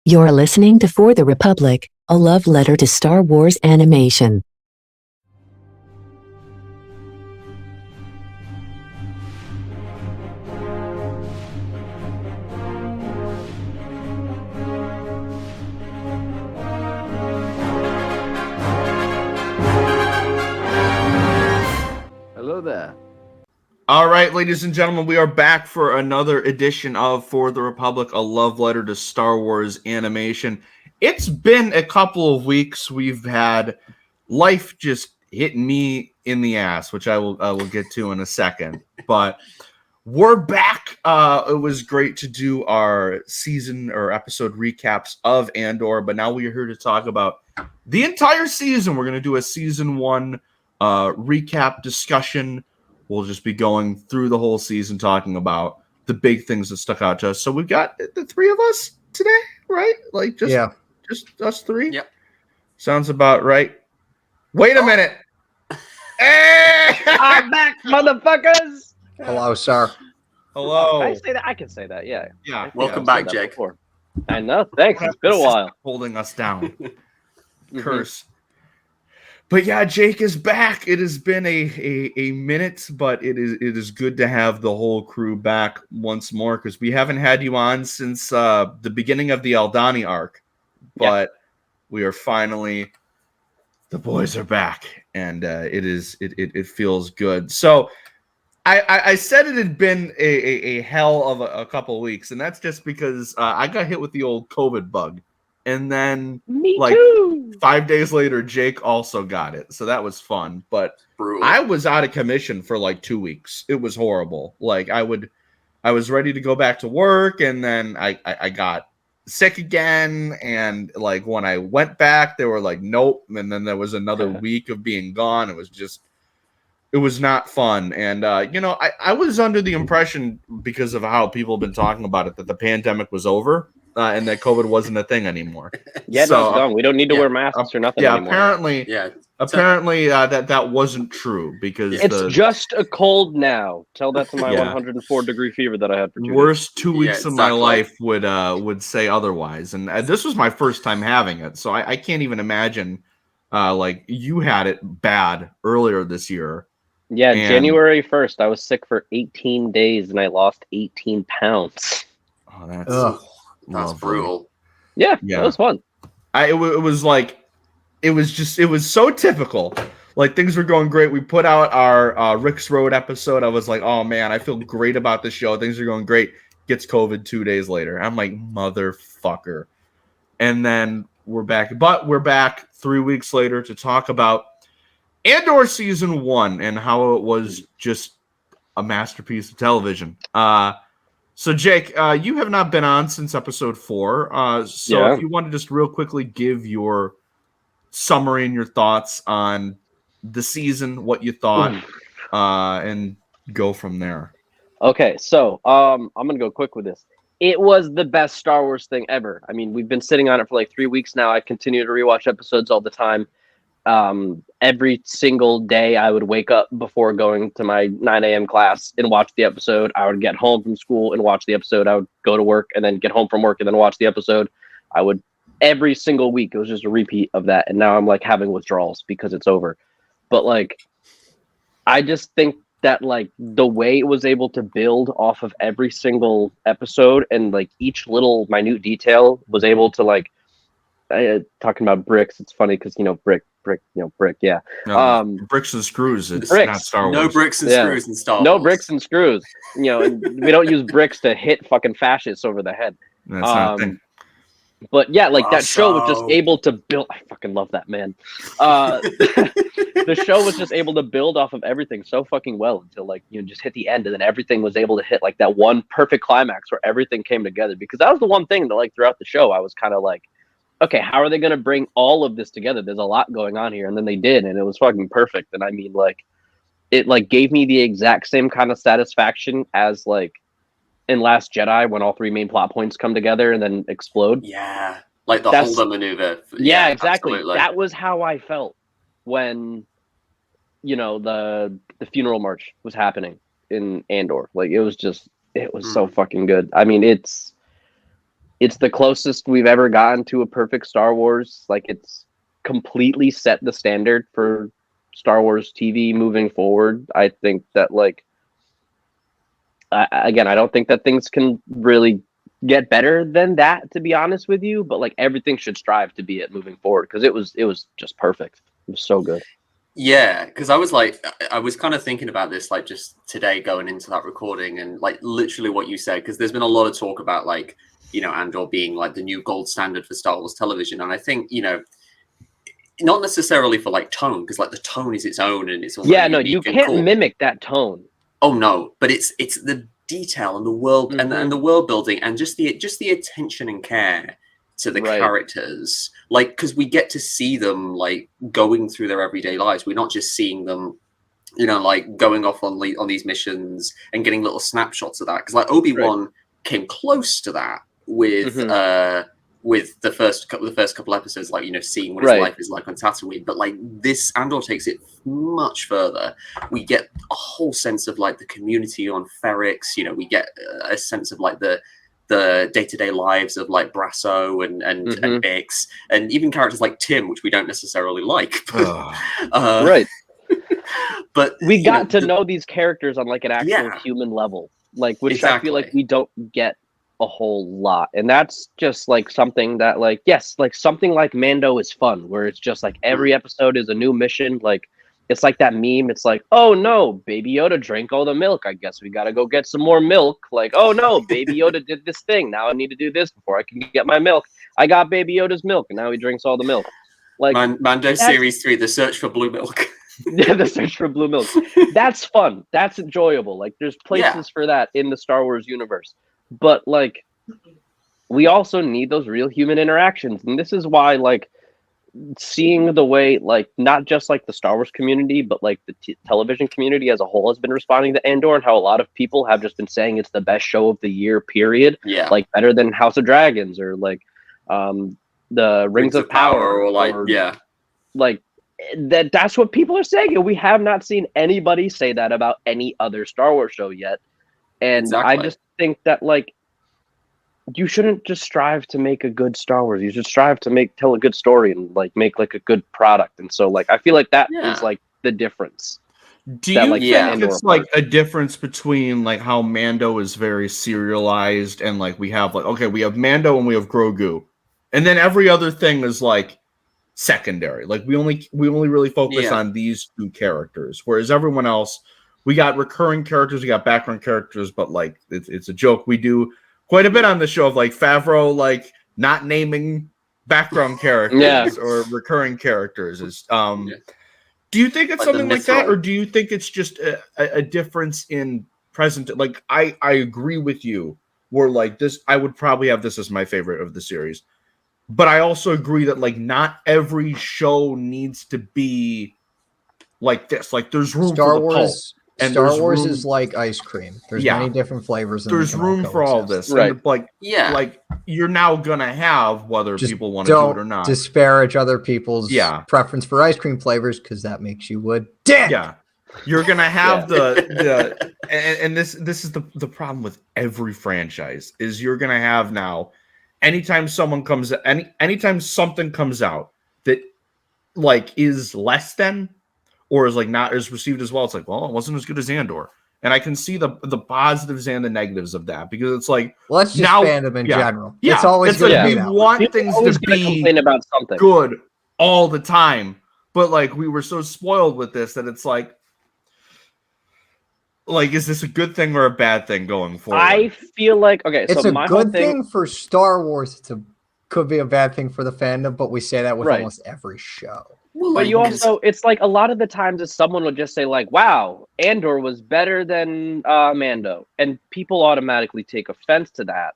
You're listening to For the Republic, a love letter to Star Wars animation. Hello there. All right, ladies and gentlemen, we are back for another edition of For the Republic, a love letter to Star Wars animation. It's been a couple of weeks. We've had life just hitting me in the ass, which I will get to in a second. But we're back. It was great to do our season or episode recaps of Andor, but now we are here to talk about the entire season. We're going to do a season one recap discussion. We'll just be going through the whole season, talking about the big things that stuck out to us. So we've got the three of us today, right? Like just us three. Yep. Sounds about right. Wait a minute. Hey! I'm back, motherfuckers. Hello, sir. Hello. Can I say that? I can say that. Yeah. Yeah. Welcome back, Jake. Before. I know. Thanks. It's been a while. Holding us down. Curse. But yeah, Jake is back. It has been a minute, but it is good to have the whole crew back once more because we haven't had you on since the beginning of the Aldani arc. But we are finally, the boys are back, and it feels good. So I said it had been a hell of a couple of weeks, and that's just because I got hit with the old COVID bug. And then, Me like, too. 5 days later, Jake also got it. So that was fun. But Brutal. I was out of commission for like 2 weeks. It was horrible. Like, I was ready to go back to work, and then I got sick again. And, like, when I went back, they were like, nope. And then there was another week of being gone. It was not fun. And, I was under the impression, because of how people have been talking about it, that the pandemic was over. And that COVID wasn't a thing anymore. Yeah, no, it's gone. We don't need to wear masks or nothing anymore. Apparently, that wasn't true because it's just a cold now. Tell that to my 104-degree fever that I had for 2 days. Worst 2 weeks of my life would say otherwise. And this was my first time having it, so I can't even imagine. Like you had it bad earlier this year. Yeah, January 1st, I was sick for 18 days and I lost 18 pounds. Oh, that's brutal. Yeah, that was fun. It was so typical. Like, things were going great. We put out our Rick's Road episode. I was like, oh man, I feel great about the show. Things are going great. Gets COVID 2 days later. I'm like, motherfucker. And then we're back. But we're back 3 weeks later to talk about Andor season 1 and how it was just a masterpiece of television. So, Jake, you have not been on since episode 4. If you want to just real quickly give your summary and your thoughts on the season, what you thought, and go from there. Okay, so I'm going to go quick with this. It was the best Star Wars thing ever. I mean, we've been sitting on it for like 3 weeks now. I continue to rewatch episodes all the time. Every single day I would wake up before going to my 9 a.m. class and watch the episode. I would get home from school and watch the episode. I would go to work and then get home from work and then watch the episode. Every single week, it was just a repeat of that. And now I'm like having withdrawals because it's over. But like, I just think that like the way it was able to build off of every single episode and like each little minute detail was able to like, talking about bricks, it's funny because brick, yeah. Bricks and screws. It's bricks. Not Star Wars. No bricks and screws in Star Wars. No bricks and screws. And we don't use bricks to hit fucking fascists over the head. That's not a thing. But yeah, like that show was just able to build. I fucking love that man. The show was just able to build off of everything so fucking well until like just hit the end, and then everything was able to hit like that one perfect climax where everything came together. Because that was the one thing that like throughout the show I was kind of like, okay, how are they going to bring all of this together? There's a lot going on here. And then they did, and it was fucking perfect. And I mean, like, it like gave me the exact same kind of satisfaction as like in Last Jedi when all 3 main plot points come together and then explode. Yeah. Like the Holder maneuver. Yeah, exactly. Absolutely. That was how I felt when, the funeral march was happening in Andor. Like, it was so fucking good. I mean, it It's the closest we've ever gotten to a perfect Star Wars. Like, it's completely set the standard for Star Wars TV moving forward. I think that, like, again, I don't think that things can really get better than that, to be honest with you. But like, everything should strive to be it moving forward, because it was just perfect. It was so good. Yeah, because I was kind of thinking about this like just today going into that recording, and like literally what you said, because there's been a lot of talk about like, you know, Andor being like the new gold standard for Star Wars television, and I think, you know, not necessarily for like tone, because like the tone is its own and it's all Yeah, no, you can't mimic that tone. Oh no, but it's the detail and the world and the world building and just the attention and care to the characters, like, because we get to see them like going through their everyday lives. We're not just seeing them, you know, like going off on these missions and getting little snapshots of that. Because like Obi-Wan came close to that with the first couple episodes, like, you know, seeing what his life is like on Tatooine. But like this Andor takes it much further. We get a whole sense of like the community on Ferrix. You know, we get a sense of like the day-to-day lives of like Brasso and Bix, and even characters like Tim, which we don't necessarily like. But, but we got to know these characters on like an actual human level, like, which I feel like we don't get a whole lot. And that's just like something that, like, yes, like something like Mando is fun, where it's just like every episode is a new mission. Like, it's like that meme. It's like, oh no, Baby Yoda drank all the milk. I guess we got to go get some more milk. Like, oh no, Baby Yoda did this thing. Now I need to do this before I can get my milk. I got Baby Yoda's milk, and now he drinks all the milk. Like Mando Series 3, The Search for Blue Milk. Yeah, The Search for Blue Milk. That's fun. That's enjoyable. Like, there's places for that in the Star Wars universe. But like, we also need those real human interactions, and this is why, like, seeing the way, like, not just like the Star Wars community, but like the television community as a whole has been responding to Andor, and how a lot of people have just been saying it's the best show of the year, period. Yeah, like better than House of Dragons or like the Rings of Power, or like like that's what people are saying, and we have not seen anybody say that about any other Star Wars show yet. And I just think that, like, you shouldn't just strive to make a good Star Wars. You should strive to tell a good story and like make like a good product. And so, like, I feel like that is like the difference. Do you think it's like a difference between like how Mando is very serialized and like we have like, okay, we have Mando and we have Grogu, and then every other thing is like secondary. Like we only really focus on these two characters, whereas everyone else, we got recurring characters, we got background characters, but like it's a joke we do quite a bit on the show of like Favreau like not naming background characters or recurring characters. Is do you think it's something like that, or do you think it's just a difference in present? Like I agree with you, where like this, I would probably have this as my favorite of the series, but I also agree that like not every show needs to be like this. Like there's room for the pulp. And Star Wars is like ice cream. There's many different flavors. There's room for all this. Right. And like, like you're now going to have whether people want to do it or not. Disparage other people's preference for ice cream flavors, because that makes you a dick. Yeah. You're going to have and this is the problem with every franchise is you're going to have now, anytime something comes out that like is less than, or is like not as received as well, it's like, well, it wasn't as good as Andor. And I can see the positives and the negatives of that, because it's like, well, that's just fandom in general. Yeah, it's always like we want things to be about something good all the time, but like we were so spoiled with this that it's like, is this a good thing or a bad thing going forward? I feel like it's so a good thing for Star Wars. Could be a bad thing for the fandom, but we say that with almost every show. But you also, it's like a lot of the times that someone will just say like, wow, Andor was better than Mando. And people automatically take offense to that.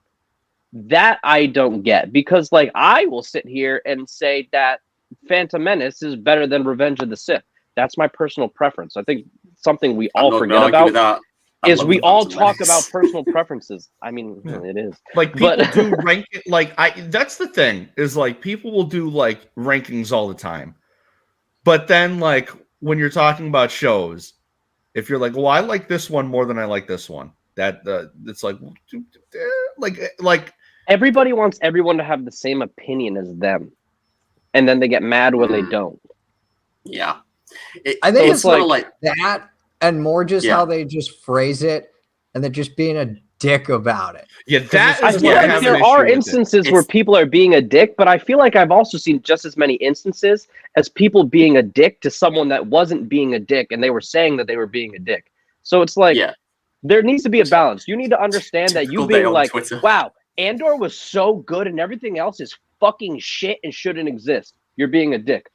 That I don't get, because like I will sit here and say that Phantom Menace is better than Revenge of the Sith. That's my personal preference. I think something we all forget about is we all talk about personal preferences. I mean, it is. Like people do rank it. Like that's the thing is like people will do like rankings all the time. But then, like, when you're talking about shows, if you're like, well, I like this one more than I like this one, that it's like Everybody wants everyone to have the same opinion as them, and then they get mad when they don't. Yeah, I think it's like that, and more just how they just phrase it, and they're just being a dick about it. Yeah, that I is feel what I like have there an are issue with instances where people are being a dick, but I feel like I've also seen just as many instances as people being a dick to someone that wasn't being a dick, and they were saying that they were being a dick. So it's like, there needs to be a balance. You need to understand that you being like, Twitter. wow, Andor was so good and everything else is fucking shit and shouldn't exist. You're being a dick.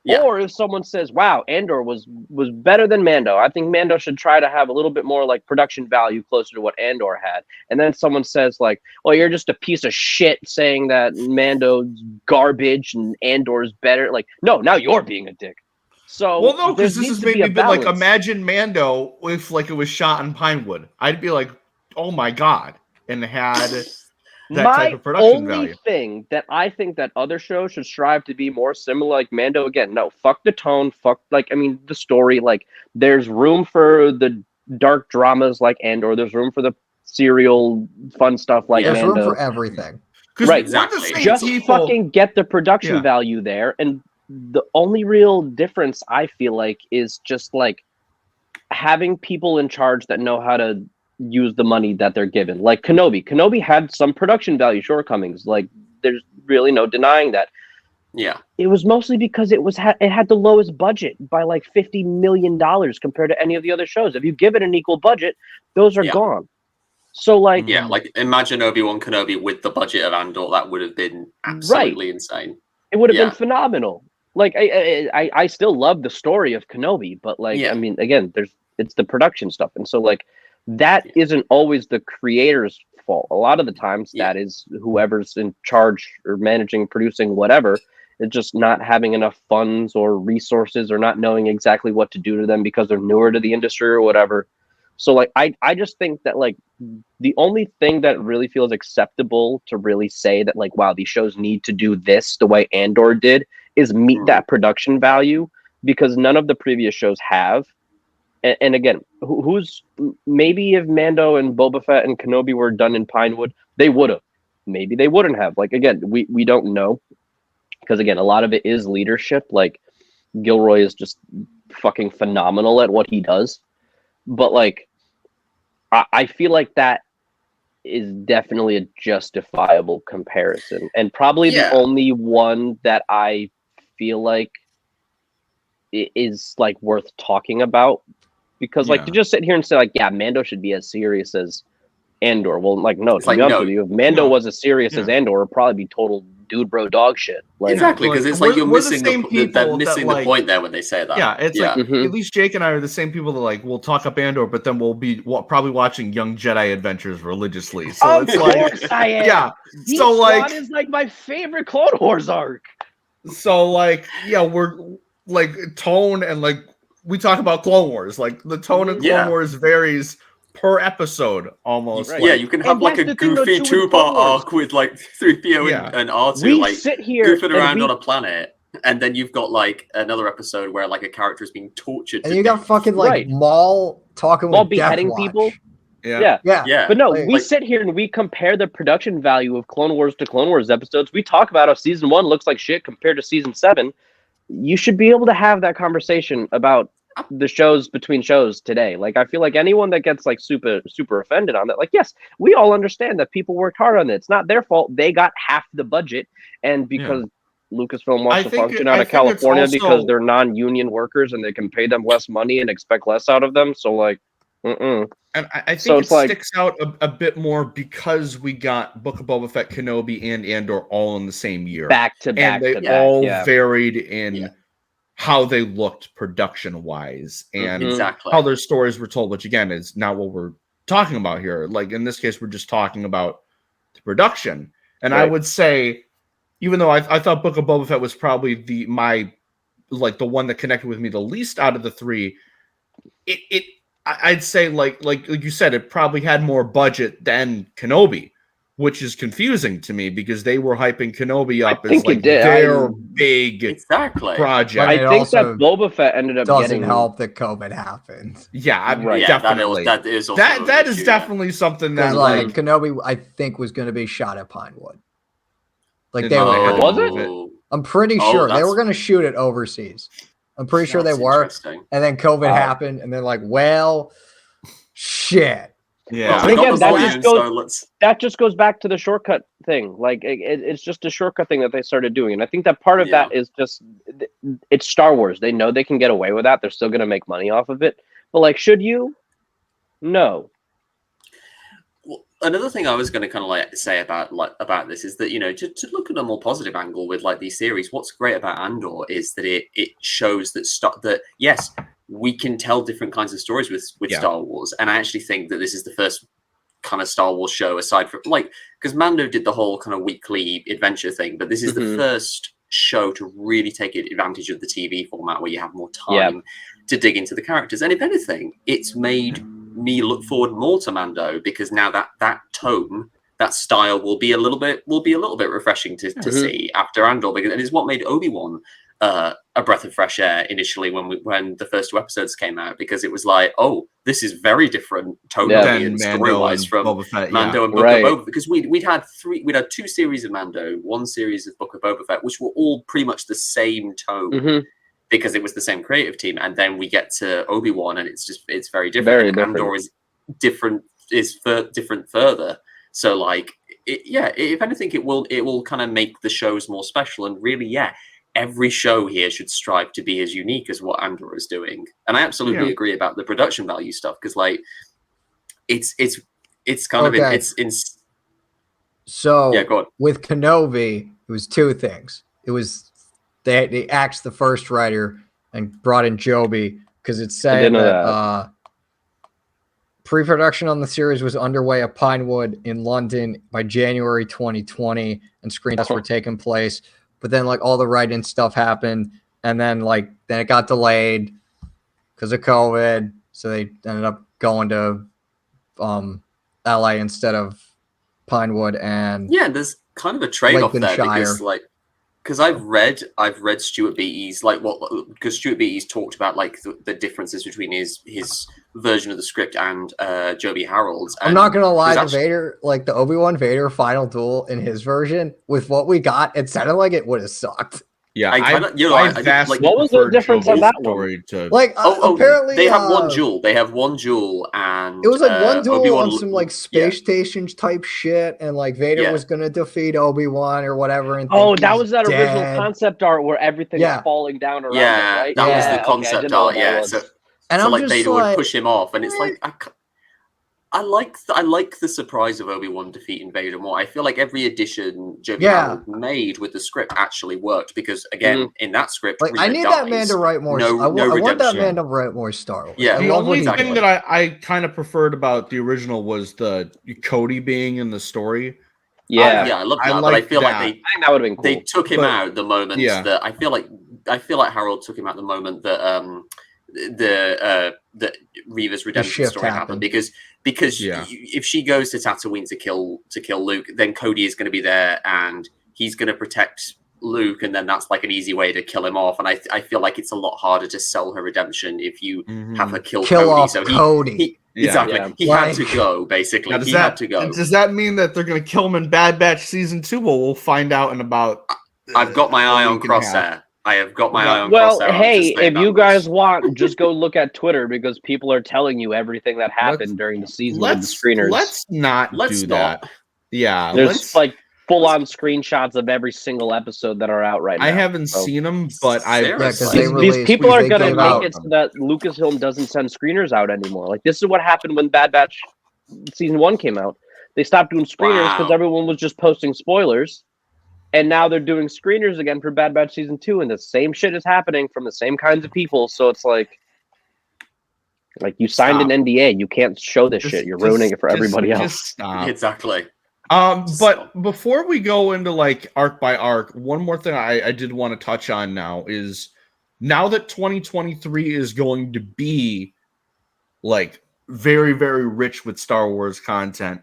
Yeah. Or if someone says, wow, Andor was better than Mando. I think Mando should try to have a little bit more like production value closer to what Andor had. And then someone says like, well, you're just a piece of shit saying that Mando's garbage and Andor's better. Like, no, now you're being a dick. So well, no, because this has maybe been balance. like, imagine Mando if like it was shot in Pinewood. I'd be like, oh my God, and had that type of production value. My only thing that I think that other shows should strive to be more similar, like Mando, again, no, fuck the tone, the story. Like, there's room for the dark dramas like Andor. There's room for the serial fun stuff like There's Mando. room for everything. Right, exactly. Just fucking get the production value there. And the only real difference I feel like is just like having people in charge that know how to use the money that they're given. Like Kenobi. Kenobi had some production value shortcomings. Like, there's really no denying that. Yeah. It was mostly because it had the lowest budget by like $50 million compared to any of the other shows. If you give it an equal budget, those are gone. So like, like imagine Obi-Wan Kenobi with the budget of Andor. That would have been absolutely insane. It would have been phenomenal. Like I still love the story of Kenobi, but like I mean, again, it's the production stuff, and so like that isn't always the creator's fault. A lot of the times that is whoever's in charge or managing, producing, whatever. It's just not having enough funds or resources, or not knowing exactly what to do to them because they're newer to the industry or whatever. So like I just think that like the only thing that really feels acceptable to really say that like, wow, these shows need to do this the way Andor did is meet that production value, because none of the previous shows have. And again, who's maybe if Mando and Boba Fett and Kenobi were done in Pinewood, they would have. Maybe they wouldn't have. Like, again, we don't know, because again, a lot of it is leadership. Like, Gilroy is just fucking phenomenal at what he does. But like, I feel like that is definitely a justifiable comparison, and probably the only one that I feel like is like worth talking about, because like to just sit here and say like, yeah, Mando should be as serious as Andor. Well, like, no, to be honest with you, if Mando was as serious as Andor, it would probably be total dude bro dog shit. Like, exactly, because it's like you're missing the point there when they say that. Yeah, it's like at least Jake and I are the same people that like will talk up Andor, but then we'll be probably watching Young Jedi Adventures religiously. So of course I am. Yeah, Deep so like Squad is like my favorite Clone Wars arc. So like, we're like tone and like we talk about Clone Wars. Like the tone of Clone Wars varies per episode almost. Right. Like, you can have like a goofy two-part arc with like 3PO and R2 we like sit here goofing around on a planet, and then you've got like another episode where like a character is being tortured, and you got fucking like Maul talking with beheading people. Yeah. But no, we sit here and we compare the production value of Clone Wars to Clone Wars episodes. We talk about how season 1 looks like shit compared to season 7. You should be able to have that conversation about the shows between shows today. Like, I feel like anyone that gets like super offended on that, like, yes, we all understand that people worked hard on it. It's not their fault. They got half the budget, and because Lucasfilm wants to function out of California because they're non-union workers and they can pay them less money and expect less out of them. So like, And I think it sticks out a bit more because we got Book of Boba Fett, Kenobi, and Andor all in the same year, back to back, and they all varied in how they looked production-wise and how their stories were told, which again is not what we're talking about here. Like in this case, we're just talking about the production. And I would say, even though I thought Book of Boba Fett was probably the one that connected with me the least out of the three, I'd say like you said, it probably had more budget than Kenobi, which is confusing to me because they were hyping Kenobi up as think like it did. their big exactly project. But I it think that also Boba Fett ended up doesn't getting help that COVID happened. Yeah, Right. Yeah, definitely. that is also That an is issue, definitely something that Because like Kenobi, I think was going to be shot at Pinewood. Like they were. Was it? Oh, I'm pretty Oh, sure they that's- were going to shoot it overseas. I'm pretty sure they that's were. interesting. And then COVID Wow. happened, and they're like, "Well, shit." Yeah. Well, we got Again, the that volume, just goes- so let's. that just goes back to the shortcut thing. Like it's just a shortcut thing that they started doing, and I think that part of that is just it's Star Wars. They know they can get away with that. They're still going to make money off of it. But like, should you? No. Well, another thing I was going to kind of like say about this is that to look at a more positive angle with like these series. What's great about Andor is that it shows that yes, we can tell different kinds of stories with Star Wars, and I actually think that this is the first kind of Star Wars show aside from because Mando did the whole kind of weekly adventure thing, but this is the first show to really take advantage of the TV format where you have more time to dig into the characters, and if anything, it's made me look forward more to Mando because now that tone, that style will be a little bit refreshing to see after Andor, because and it's what made Obi-Wan a breath of fresh air initially when the first 2 episodes came out, because it was like, oh, this is very different tonally and story-wise from Mando and Book of Boba Fett, because we'd had 2 series of Mando, 1 series of Book of Boba Fett, which were all pretty much the same tone. Because it was the same creative team, and then we get to Obi-Wan, and it's very different. Very and different. Andor is different further. So like, if anything, it will kind of make the shows more special. And really, every show here should strive to be as unique as what Andor is doing. And I absolutely agree about the production value stuff, because like, it's kind of So go on. with Kenobi, it was 2 things. It was they axed the first writer and brought in Joby because it's saying that pre-production on the series was underway at Pinewood in London by January 2020, and screen tests were taking place. But then like all the writing stuff happened, and then it got delayed because of COVID. So they ended up going to LA instead of Pinewood, and there's kind of a trade-off there because I've read Stuart Beattie's because Stuart Beattie's talked about like the differences between his version of the script and Joby Harold's. I'm not gonna lie, the Obi-Wan Vader final duel in his version with what we got, it sounded like it would have sucked. Yeah, what was the difference on that one? Apparently they have one duel. They have one duel, and it was like one duel Obi-Wan on some like space stations type shit, and like Vader was gonna defeat Obi-Wan or whatever. And that was that original concept art where everything's falling down around it, right? That was the concept art. Vader would push him off, and it's like I like the surprise of Obi-Wan defeating Vader more. I feel like every edition Joby Harold made with the script actually worked, because again, in that script, I need that man to write more. I want that man to write more Star Wars. Yeah, the only thing that I kind of preferred about the original was the Cody being in the story. I love that. But I feel like I think that would have been cool. They took him out the moment that I feel like Harold took him out the moment that the Reva's redemption story happened, because if she goes to Tatooine to kill Luke, then Cody is going to be there and he's going to protect Luke, and then that's like an easy way to kill him off. And I feel like it's a lot harder to sell her redemption if you have her kill Cody. Off so Cody. Exactly. He had to go, basically. Had to go. Does that mean that they're going to kill him in Bad Batch season 2? Well, we'll find out in about. I've got my eye on Crosshair. I have got my eye on Crosshair. Well, hey, if you guys want, just go look at Twitter, because people are telling you everything that happened during the season of the screeners. Let's not do that. Yeah. There's like full-on screenshots of every single episode that are out right now. I haven't seen them, but these people are going to make it so that Lucasfilm doesn't send screeners out anymore. Like, this is what happened when Bad Batch season 1 came out. They stopped doing screeners because everyone was just posting spoilers. And now they're doing screeners again for Bad Batch season 2, and the same shit is happening from the same kinds of people. So it's like you signed an NDA. You can't show this shit. You're ruining it for everybody else. Stop. Exactly. But before we go into like arc by arc, one more thing I did want to touch on now is, now that 2023 is going to be like very, very rich with Star Wars content,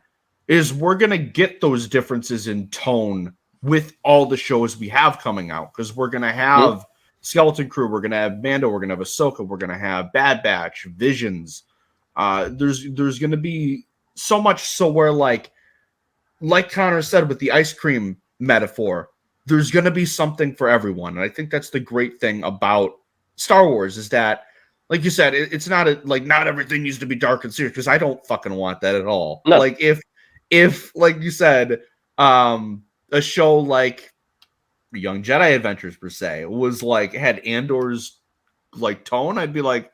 is we're going to get those differences in tone with all the shows we have coming out, because we're going to have Skeleton Crew, we're going to have Mando, we're going to have Ahsoka, we're going to have Bad Batch, Visions. There's going to be so much so where, like Conor said with the ice cream metaphor, there's going to be something for everyone. And I think that's the great thing about Star Wars, is that, like you said, it's not not everything needs to be dark and serious, because I don't fucking want that at all. No. Like if like you said, a show like Young Jedi Adventures per se was had Andor's tone, I'd be like,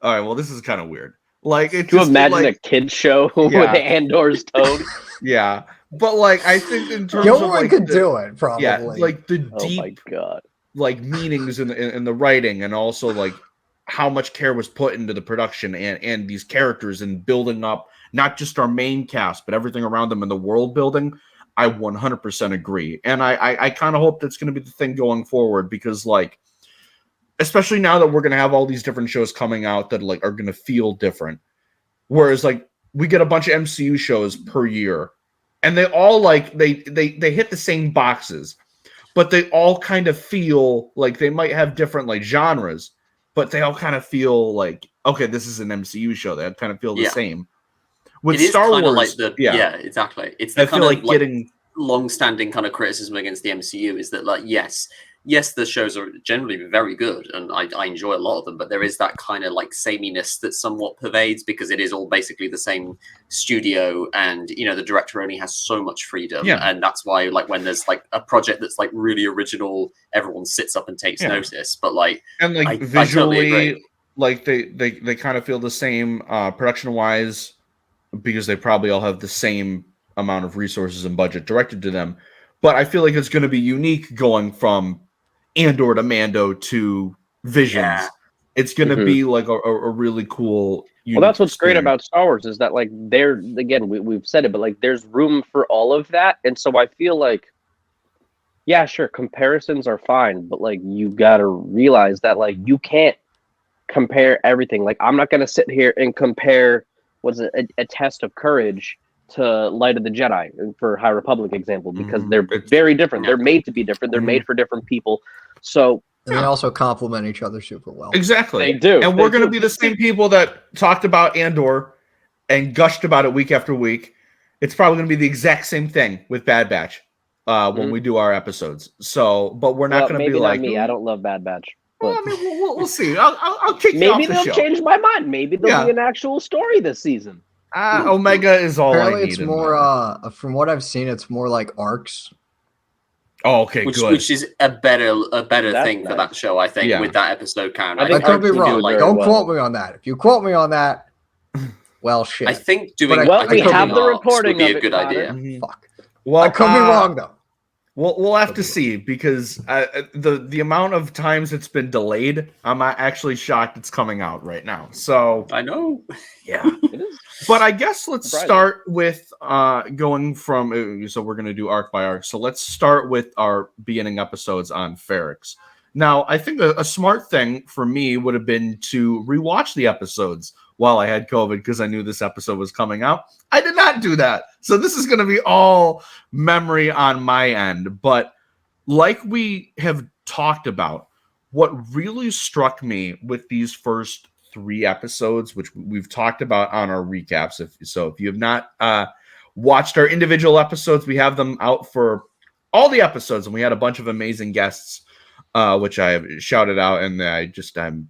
all right, well, this is kind of weird. Like, it's to imagine a kid's show with Andor's tone. Yeah, but I think in terms Gilroy of could do it probably. Yeah, the deep, oh my God, meanings in the writing, and also how much care was put into the production and these characters and building up not just our main cast but everything around them and the world building. I 100% agree, and I kind of hope that's going to be the thing going forward, because especially now that we're going to have all these different shows coming out that are going to feel different, whereas we get a bunch of MCU shows per year, and they all they hit the same boxes, but they all kind of feel like they might have different genres, but they all kind of feel okay, this is an MCU show. They kind of feel the same. With Star Wars, exactly. It's the kind of getting long-standing kind of criticism against the MCU is that yes, the shows are generally very good, and I enjoy a lot of them, but there is that kind of sameness that somewhat pervades, because it is all basically the same studio, and the director only has so much freedom, and that's why when there's a project that's really original, everyone sits up and takes notice. But visually, I totally they kind of feel the same production wise, because they probably all have the same amount of resources and budget directed to them. But I feel like it's going to be unique going from Andor to Mando to Visions. Yeah. It's going to be a really cool. Well, that's what's great about Star Wars, is that there again, we've said it, but there's room for all of that, and so I feel yeah, sure, comparisons are fine, but you got to realize that you can't compare everything. I'm not going to sit here and compare a Test of Courage to Light of the Jedi, for High Republic example, because they're very different. They're made to be different. They're made for different people. So and they also complement each other super well. Exactly. They do. And we're going to be the same people that talked about Andor and gushed about it week after week. It's probably going to be the exact same thing with Bad Batch when we do our episodes. So, but we're not going to be not me. I don't love Bad Batch. Well, I mean, we'll see. I'll kick you off the show. Maybe they'll change my mind. Maybe there'll be an actual story this season. Omega is all Apparently I need. It's more, from what I've seen, it's more like arcs. Oh, okay, good. Which is a better thing for that show, I think, with that episode count. I could be wrong. Don't quote me on that. If you quote me on that, well, shit. I think we have the recording would be of a good idea. Fuck. Well, I could be wrong though. We'll have to see, because the amount of times it's been delayed, I'm actually shocked it's coming out right now. So I know, it is. But I guess let's start with going from. So we're going to do arc by arc. So let's start with our beginning episodes on Ferrix. Now, I think a smart thing for me would have been to rewatch the episodes while I had COVID, because I knew this episode was coming out. I did not do that. So this is going to be all memory on my end. But like we have talked about, what really struck me with these first 3 episodes, which we've talked about on our recaps. If you have not watched our individual episodes, we have them out for all the episodes, and we had a bunch of amazing guests, which I have shouted out, and I'm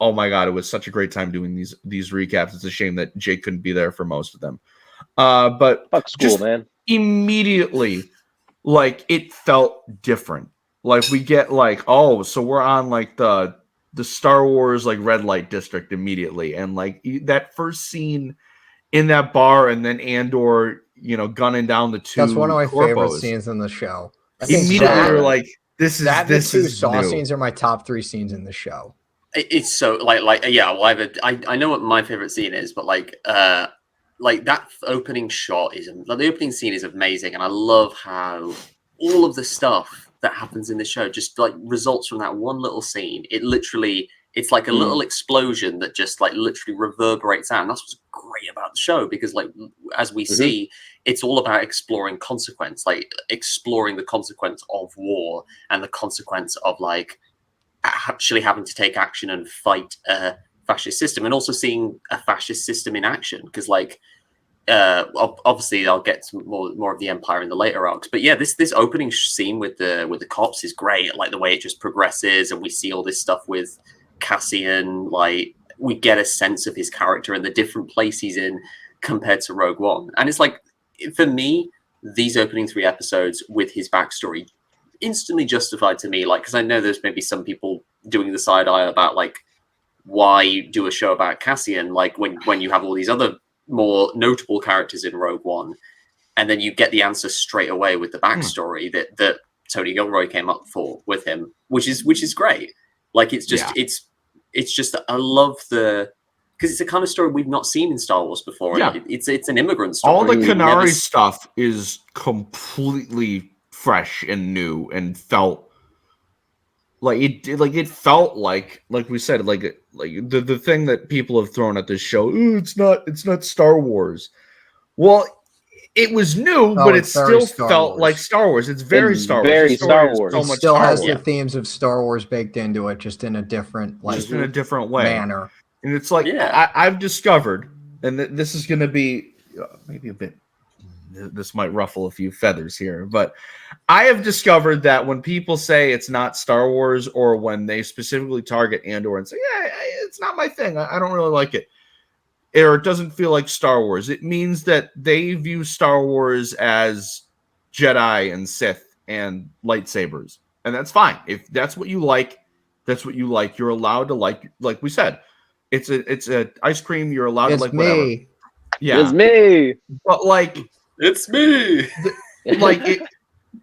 oh my God, it was such a great time doing these recaps. It's a shame that Jake couldn't be there for most of them. But fuck school, man. Immediately, it felt different. We get so we're on the Star Wars red light district immediately, and that first scene in that bar, and then Andor, gunning down the 2. That's one of my corpos. favorite scenes in the show. Immediately, we're this is Saw new. scenes are my top 3 scenes in the show. It's so I know what my favorite scene is, but that opening shot is the opening scene is amazing, and I love how all of the stuff that happens in the show just results from that one little scene. It literally It's like a little explosion that just like literally reverberates out. And that's what's great about the show, because like as we see, it's all about exploring consequence, like exploring the consequence of war and the consequence of like actually having to take action and fight a fascist system, and also seeing a fascist system in action. Because like obviously I'll get to more of the Empire in the later arcs, but yeah, this opening scene with the cops is great. Like the way it just progresses, and we see all this stuff with Cassian. Like we get a sense of his character and the different place he's in compared to Rogue One. And it's like, for me, these opening 3 episodes with his backstory instantly justified to me, like, because I know there's maybe some people doing the side eye about like, why do a show about Cassian, like when you have all these other more notable characters in Rogue One, and then you get the answer straight away with the backstory that Tony Gilroy came up for with him, which is great. Like it's just it's just I love the, because it's a kind of story we've not seen in Star Wars before. Yeah. It's an immigrant story. All the Canary stuff is completely fresh and new, and felt like it felt like we said, like the thing that people have thrown at this show, it's not Star Wars. Well, it was new, but it still felt like Star Wars. It's very Star Wars. Very Star Wars. It still has the themes of Star Wars baked into it, just in a different, like, just in a different way. manner. And it's like, I've discovered, and this is going to be maybe a bit, this might ruffle a few feathers here, but I have discovered that when people say it's not Star Wars, or when they specifically target Andor and say, yeah, it's not my thing, I don't really like it, or it doesn't feel like Star Wars, it means that they view Star Wars as Jedi and Sith and lightsabers. And that's fine. If that's what you like, that's what you like. You're allowed to like we said, it's a ice cream. You're allowed to like whatever. Yeah, it's me. But like, it's me. Like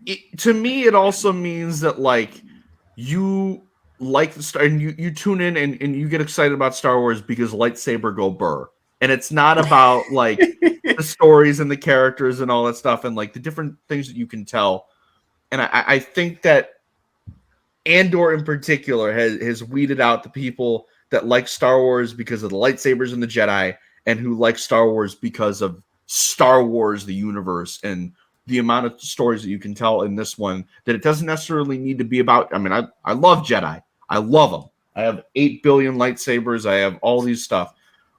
it to me, it also means that like you like the Star, and you tune in and you get excited about Star Wars because lightsaber go burr, and it's not about like the stories and the characters and all that stuff and like the different things that you can tell. And I think that Andor in particular has weeded out the people that like Star Wars because of the lightsabers and the Jedi, and who like Star Wars because of Star Wars, the universe, and the amount of stories that you can tell in this one, that it doesn't necessarily need to be about. I mean, I love Jedi. I love them. I have 8 billion lightsabers. I have all these stuff.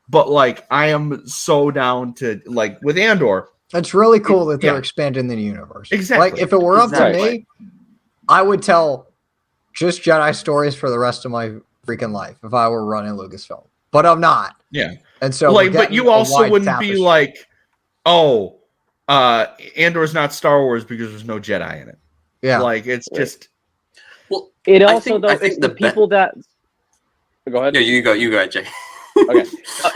But like, I am so down to, like, with Andor. It's really cool that they're expanding the universe. Exactly. Like, if it were up to me, I would tell just Jedi stories for the rest of my freaking life if I were running Lucasfilm. But I'm not. Yeah. And so, like, but you also wouldn't be like, oh, Andor's not Star Wars because there's no Jedi in it. Yeah. Like, it's just. Well, it also, though, it's the people that. Go ahead. Yeah, you go ahead, Jay. Okay.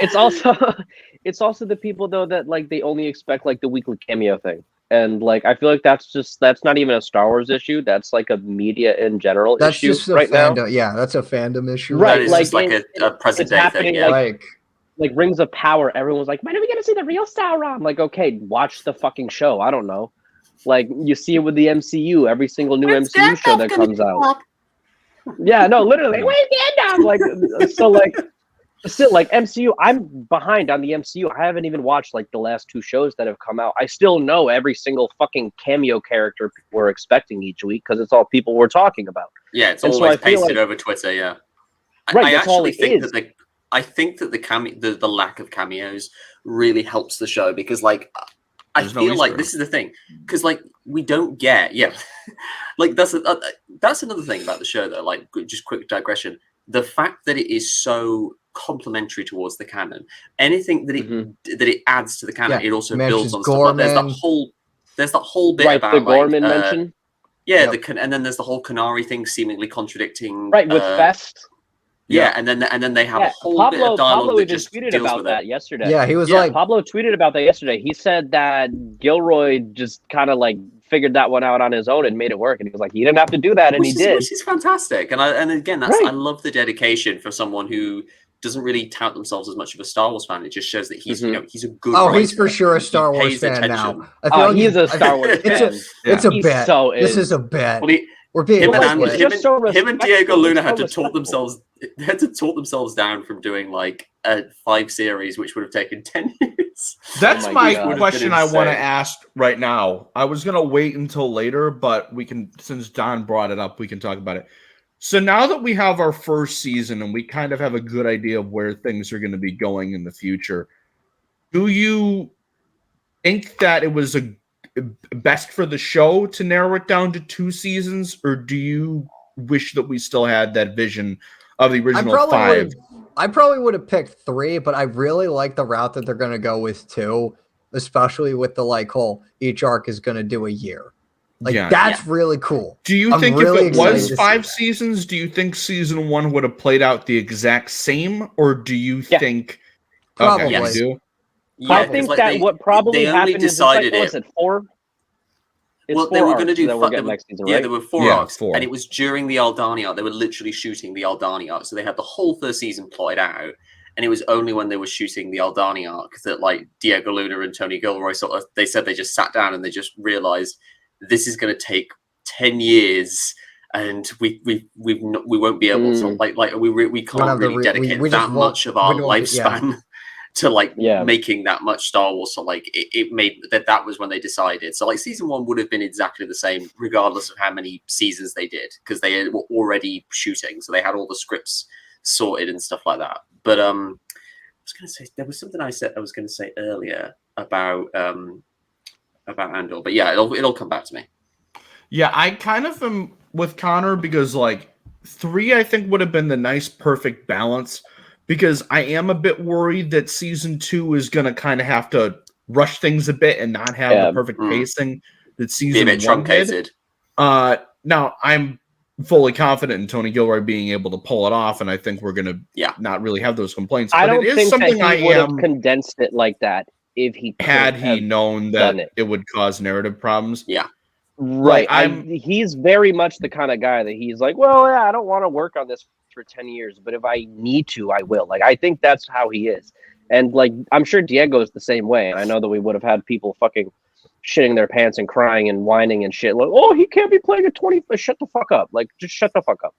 It's also the people, though, that like they only expect like the weekly cameo thing. And like, I feel like that's not even a Star Wars issue. That's like a media in general issue just a right fandom, now. Yeah, that's a fandom issue. Right, it's like, just like a present day thing. Yeah. Like Rings of Power, everyone's like, when are we gonna see the real Sauron? Like, okay, watch the fucking show. I don't know. Like, you see it with the MCU, every single new MCU show that comes out. Yeah, no, literally, where's Gandalf? Like, so like, still, like, MCU, I'm behind on the MCU. I haven't even watched like the last 2 shows that have come out. I still know every single fucking cameo character we're expecting each week because it's all people we're talking about. Yeah, it's always pasted over Twitter. Yeah, right. I That's all actually it think is. that I think that the lack of cameos really helps the show, because like I feel like this is the thing, because like we don't get like that's another thing about the show though. Like, just quick digression, the fact that it is so complementary towards the canon, anything that it adds to the canon, it also builds on stuff. Like, there's that whole bit about the Gorman mention. Yeah, and then there's the whole Canary thing seemingly contradicting. Right, with Fest. Yeah, and then they have a whole bit of dialogue that just tweeted deals about with that it. yesterday. Yeah, he was like, Pablo tweeted about that yesterday. He said that Gilroy just kind of like figured that one out on his own and made it work. And he was like, he didn't have to do that, and he did. Which is fantastic. And again, I love the dedication for someone who doesn't really tout themselves as much of a Star Wars fan. It just shows that he's he's a good writer. He's for sure a Star Wars fan now. He's a Star Wars fan. It's a bet. So this is a bet. Well, We're being him, Well, like, split. it's just so him and Diego respectful. Luna It's had so to talk themselves. They had to talk themselves down from doing like 5 series, which would have taken 10 years. That's Oh my my God. question I want to Insane. ask right now. I was gonna wait until later, but we can, since Don brought it up, we can talk about it. So now that we have our first season and we kind of have a good idea of where things are going to be going in the future, do you think that it was a best for the show to narrow it down to 2 seasons, or do you wish that we still had that vision of the original 5? I probably would have picked 3, but I really like the route that they're going to go with 2, especially with the like whole each arc is going to do a year. Like that's really cool. Do you I'm think really if it was excited to 5 see seasons, do you think season 1 would have played out the exact same, or do you think? Probably. Okay, Yes. you do? Yeah, I 'cause, think like, that what probably they only happened is decided it's like, what's it, 4? It's well, 4 they were going to arcs do that we're getting next season, right? Yeah, there were 4 Yeah, arcs, 4. and it was during the Aldani arc. They were literally shooting the Aldani arc, so they had the whole first season plotted out. And it was only when they were shooting the Aldani arc that like Diego Luna and Tony Gilroy they said they just sat down and they just realized this is going to take 10 years. And we won't be able to we can't really dedicate that much of our lifespan to like making that much Star Wars. So like it made that was when they decided. So like season 1 would have been exactly the same regardless of how many seasons they did, because they were already shooting, so they had all the scripts sorted and stuff like that. But I was going to say, there was something I was going to say earlier about Andor, but yeah, it'll come back to me. Yeah, I kind of am with Conor, because like 3, I think, would have been the nice, perfect balance, because I am a bit worried that season 2 is going to kind of have to rush things a bit and not have the perfect pacing that season 1 truncated. Now, I'm fully confident in Tony Gilroy being able to pull it off, and I think we're going to not really have those complaints. I but don't it is think something that he I would have condensed it like that if he had he known that it would cause narrative problems. Yeah. Right. Like, he's very much the kind of guy that he's like, well, yeah, I don't want to work on this for 10 years, but if I need to, I will. Like, I think that's how he is. And like, I'm sure Diego is the same way. And I know that we would have had people fucking shitting their pants and crying and whining and shit. Like, oh, he can't be playing a 20. Shut the fuck up. Like, just shut the fuck up.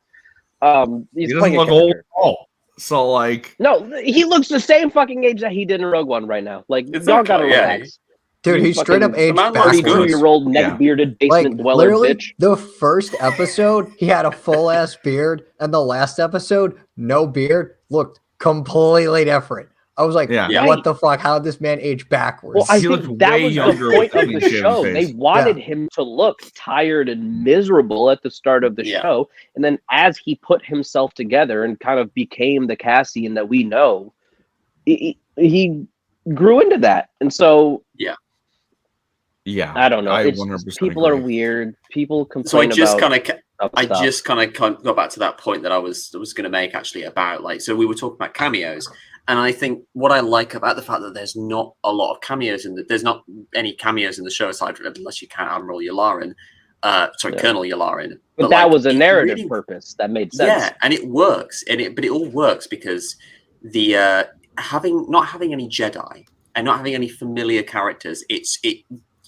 He's he playing doesn't look old at all. So like, no, he looks the same fucking age that he did in Rogue One right now. Like, y'all gotta relax. Dude, he straight up aged backwards. 32-year-old neck-bearded basement dweller literally, bitch. The first episode, he had a full-ass beard, and the last episode, no beard, looked completely different. I was like, what the fuck? How did this man age backwards? Well, I think that was the point of the show. They wanted him to look tired and miserable at the start of the show. And then as he put himself together and kind of became the Cassian that we know, he grew into that. And so... Yeah, I don't know. I It's 100% people agree. are weird. People complain So I just about kind of got back to that point that I was going to make actually about like, so we were talking about cameos, and I think what I like about the fact that there's not a lot of cameos there's not any cameos in the show aside from, unless you count Admiral Yularen, Colonel Yularen. But that was a narrative purpose that made sense. Yeah, and it works, but it all works because the not having any Jedi and not having any familiar characters,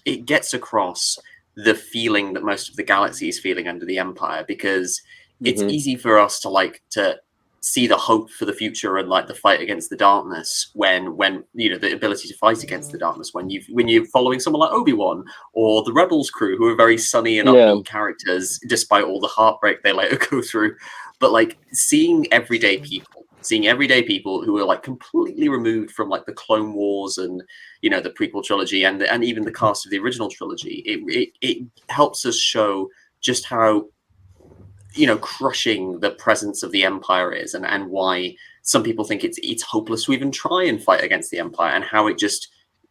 it gets across the feeling that most of the galaxy is feeling under the Empire, because it's easy for us to see the hope for the future and like the fight against the darkness when you know the ability to fight against the darkness when you're following someone like Obi-Wan or the Rebels crew, who are very sunny and upbeat characters despite all the heartbreak they later go through. But like seeing everyday people who are like completely removed from like the Clone Wars and, you know, the prequel trilogy and even the cast of the original trilogy, it helps us show just how, you know, crushing the presence of the Empire is, and why some people think it's hopeless to even try and fight against the Empire, and how it just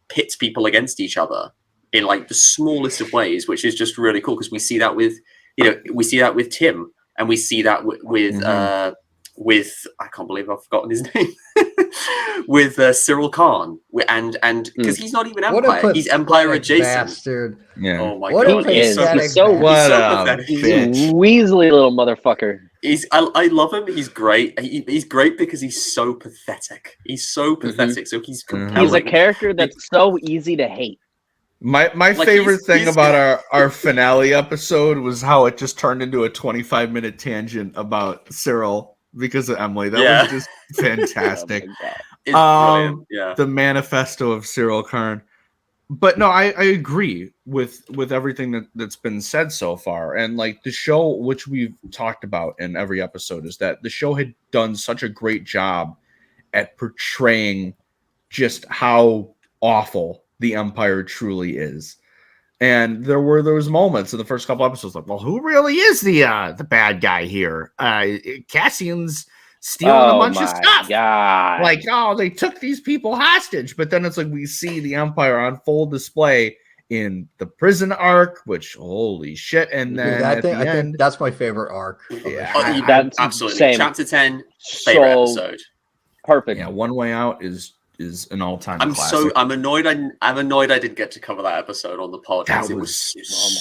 pits people against each other in like the smallest of ways, which is just really cool, because we see that with Tim, and we see that with I can't believe I've forgotten his name with Cyril Khan, and because he's not even Empire, he's Empire adjacent. Bastard. Yeah. Oh my What god, he's so pathetic. He's a Weasley little motherfucker. I love him. He's great. He's great because he's so pathetic. He's so pathetic. So he's compelling. He's a character that's so easy to hate. My Like, favorite thing he's about our finale episode was how it just turned into a 25-minute tangent about Cyril because of Emily. That was just fantastic. Oh my God. It's brilliant. Yeah. The manifesto of Cyril Karn. But no, I agree with everything that's been said so far. And like the show, which we've talked about in every episode, is that the show had done such a great job at portraying just how awful the Empire truly is. And there were those moments in the first couple episodes, like, well, who really is the bad guy here? Cassian's stealing a bunch of stuff. God. Like, oh, they took these people hostage. But then it's like we see the Empire on full display in the prison arc, which holy shit! And then Dude, at the I end, think that's my favorite arc. Yeah. That's absolutely. same. Chapter 10, favorite episode. Perfect. yeah, One Way Out is an all-time classic. I'm annoyed I didn't get to cover that episode on the podcast. It was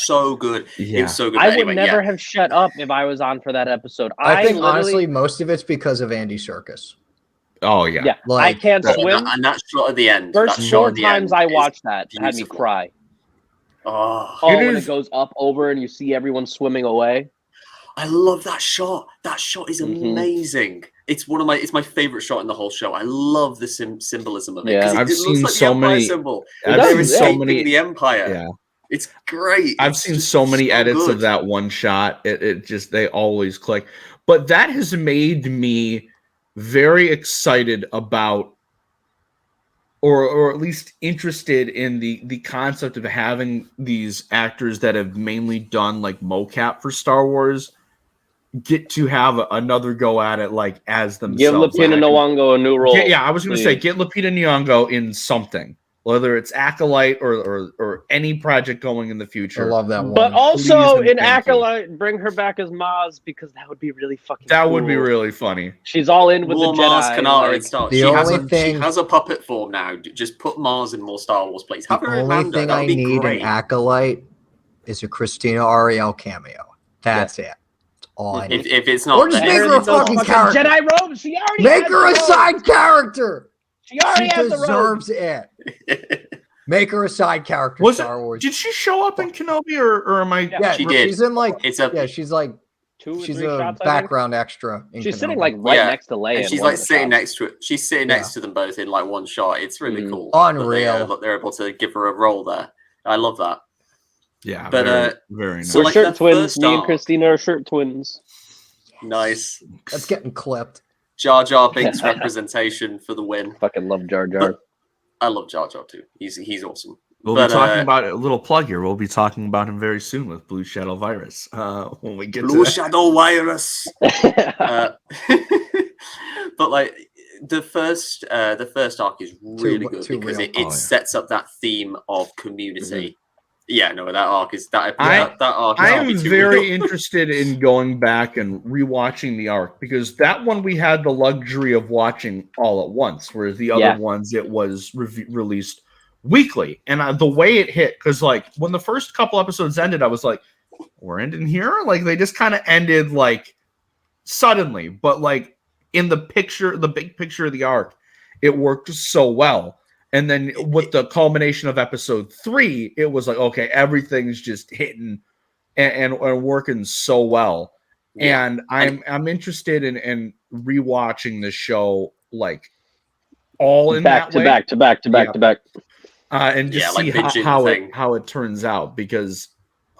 so good. Yeah. It was so good. I Anyway, would never have shut up if I was on for that episode. I think honestly, most of it's because of Andy Serkis. Oh yeah. Yeah, Like, I can't swim. And that shot at the end. First that shot 4 at the times end I is watched that had me beautiful. cry. Oh, When it goes up over and you see everyone swimming away. I love that shot. That shot is amazing. It's my favorite shot in the whole show. I love the symbolism of it. Yeah. I've it seen looks like so the Empire many. symbol. I've They're seen so escaping many. the Empire. Yeah. It's great. I've It's seen just so many so edits good. of that one shot. It just they always click. But that has made me very excited about, or at least interested in the concept of having these actors that have mainly done like mocap for Star Wars get to have another go at it like as themselves. Give Lupita Nyong'o a new role. I was going to say get Lupita Nyong'o in something, whether it's Acolyte or any project going in the future. I love that one. But also Please and in thank you. Acolyte, bring her back as Maz because that would be really fucking That cool. would be really funny. She's all in with More the Mars Jedi. Kanata like- and Star. The She only has a puppet form now. Just put Mars in more Star Wars, please. Have The her in only Mando. thing That would I be need great. in Acolyte is a Christina Ariel cameo. That's it. That's all I need. If it's not, Or just then make her a it's not. fucking character. Jedi robes. She already Make has her the a robes. side character. She already She has the robes. deserves it. Make her a side character. Was Star Wars. Did she show up in Kenobi or am I? Yeah, She did. She's in like. It's a Yeah, she's like. 2 or She's 3 a shots. I think. background extra. In She's sitting Kenobi. like right Yeah. next to Leia. and in she's one like of the sitting shots. next to it. She's sitting next to them both in like one shot. It's really cool. Unreal. That they're able to give her a role there. I love that. Yeah, But, very nice. so We're like shirt that twins. first Me and arc- Christina are shirt twins. Nice. That's getting clipped. Jar Jar Binks representation for the win. Fucking love Jar Jar. But I love Jar Jar too. He's awesome. We'll But, be talking about a little plug here. We'll be talking about him very soon with Blue Shadow Virus. When we get Blue to Shadow Virus. But like the first arc is really good too because real. it sets up that theme of community. Yeah, no, that arc is that I- that arc. I is am be too very real. interested in going back and rewatching the arc because that one we had the luxury of watching all at once, whereas the other ones it was released weekly. And the way it hit, because like when the first couple episodes ended, I was like, "We're ending here?" Like they just kind of ended like suddenly, but like in the big picture of the arc, it worked so well. And then with the culmination of episode 3, it was like, okay, everything's just hitting and working so well. Yeah. And I'm interested in rewatching the show like all in back that to way. back to back to back to back. And just Yeah, like see binging how thing. it turns out because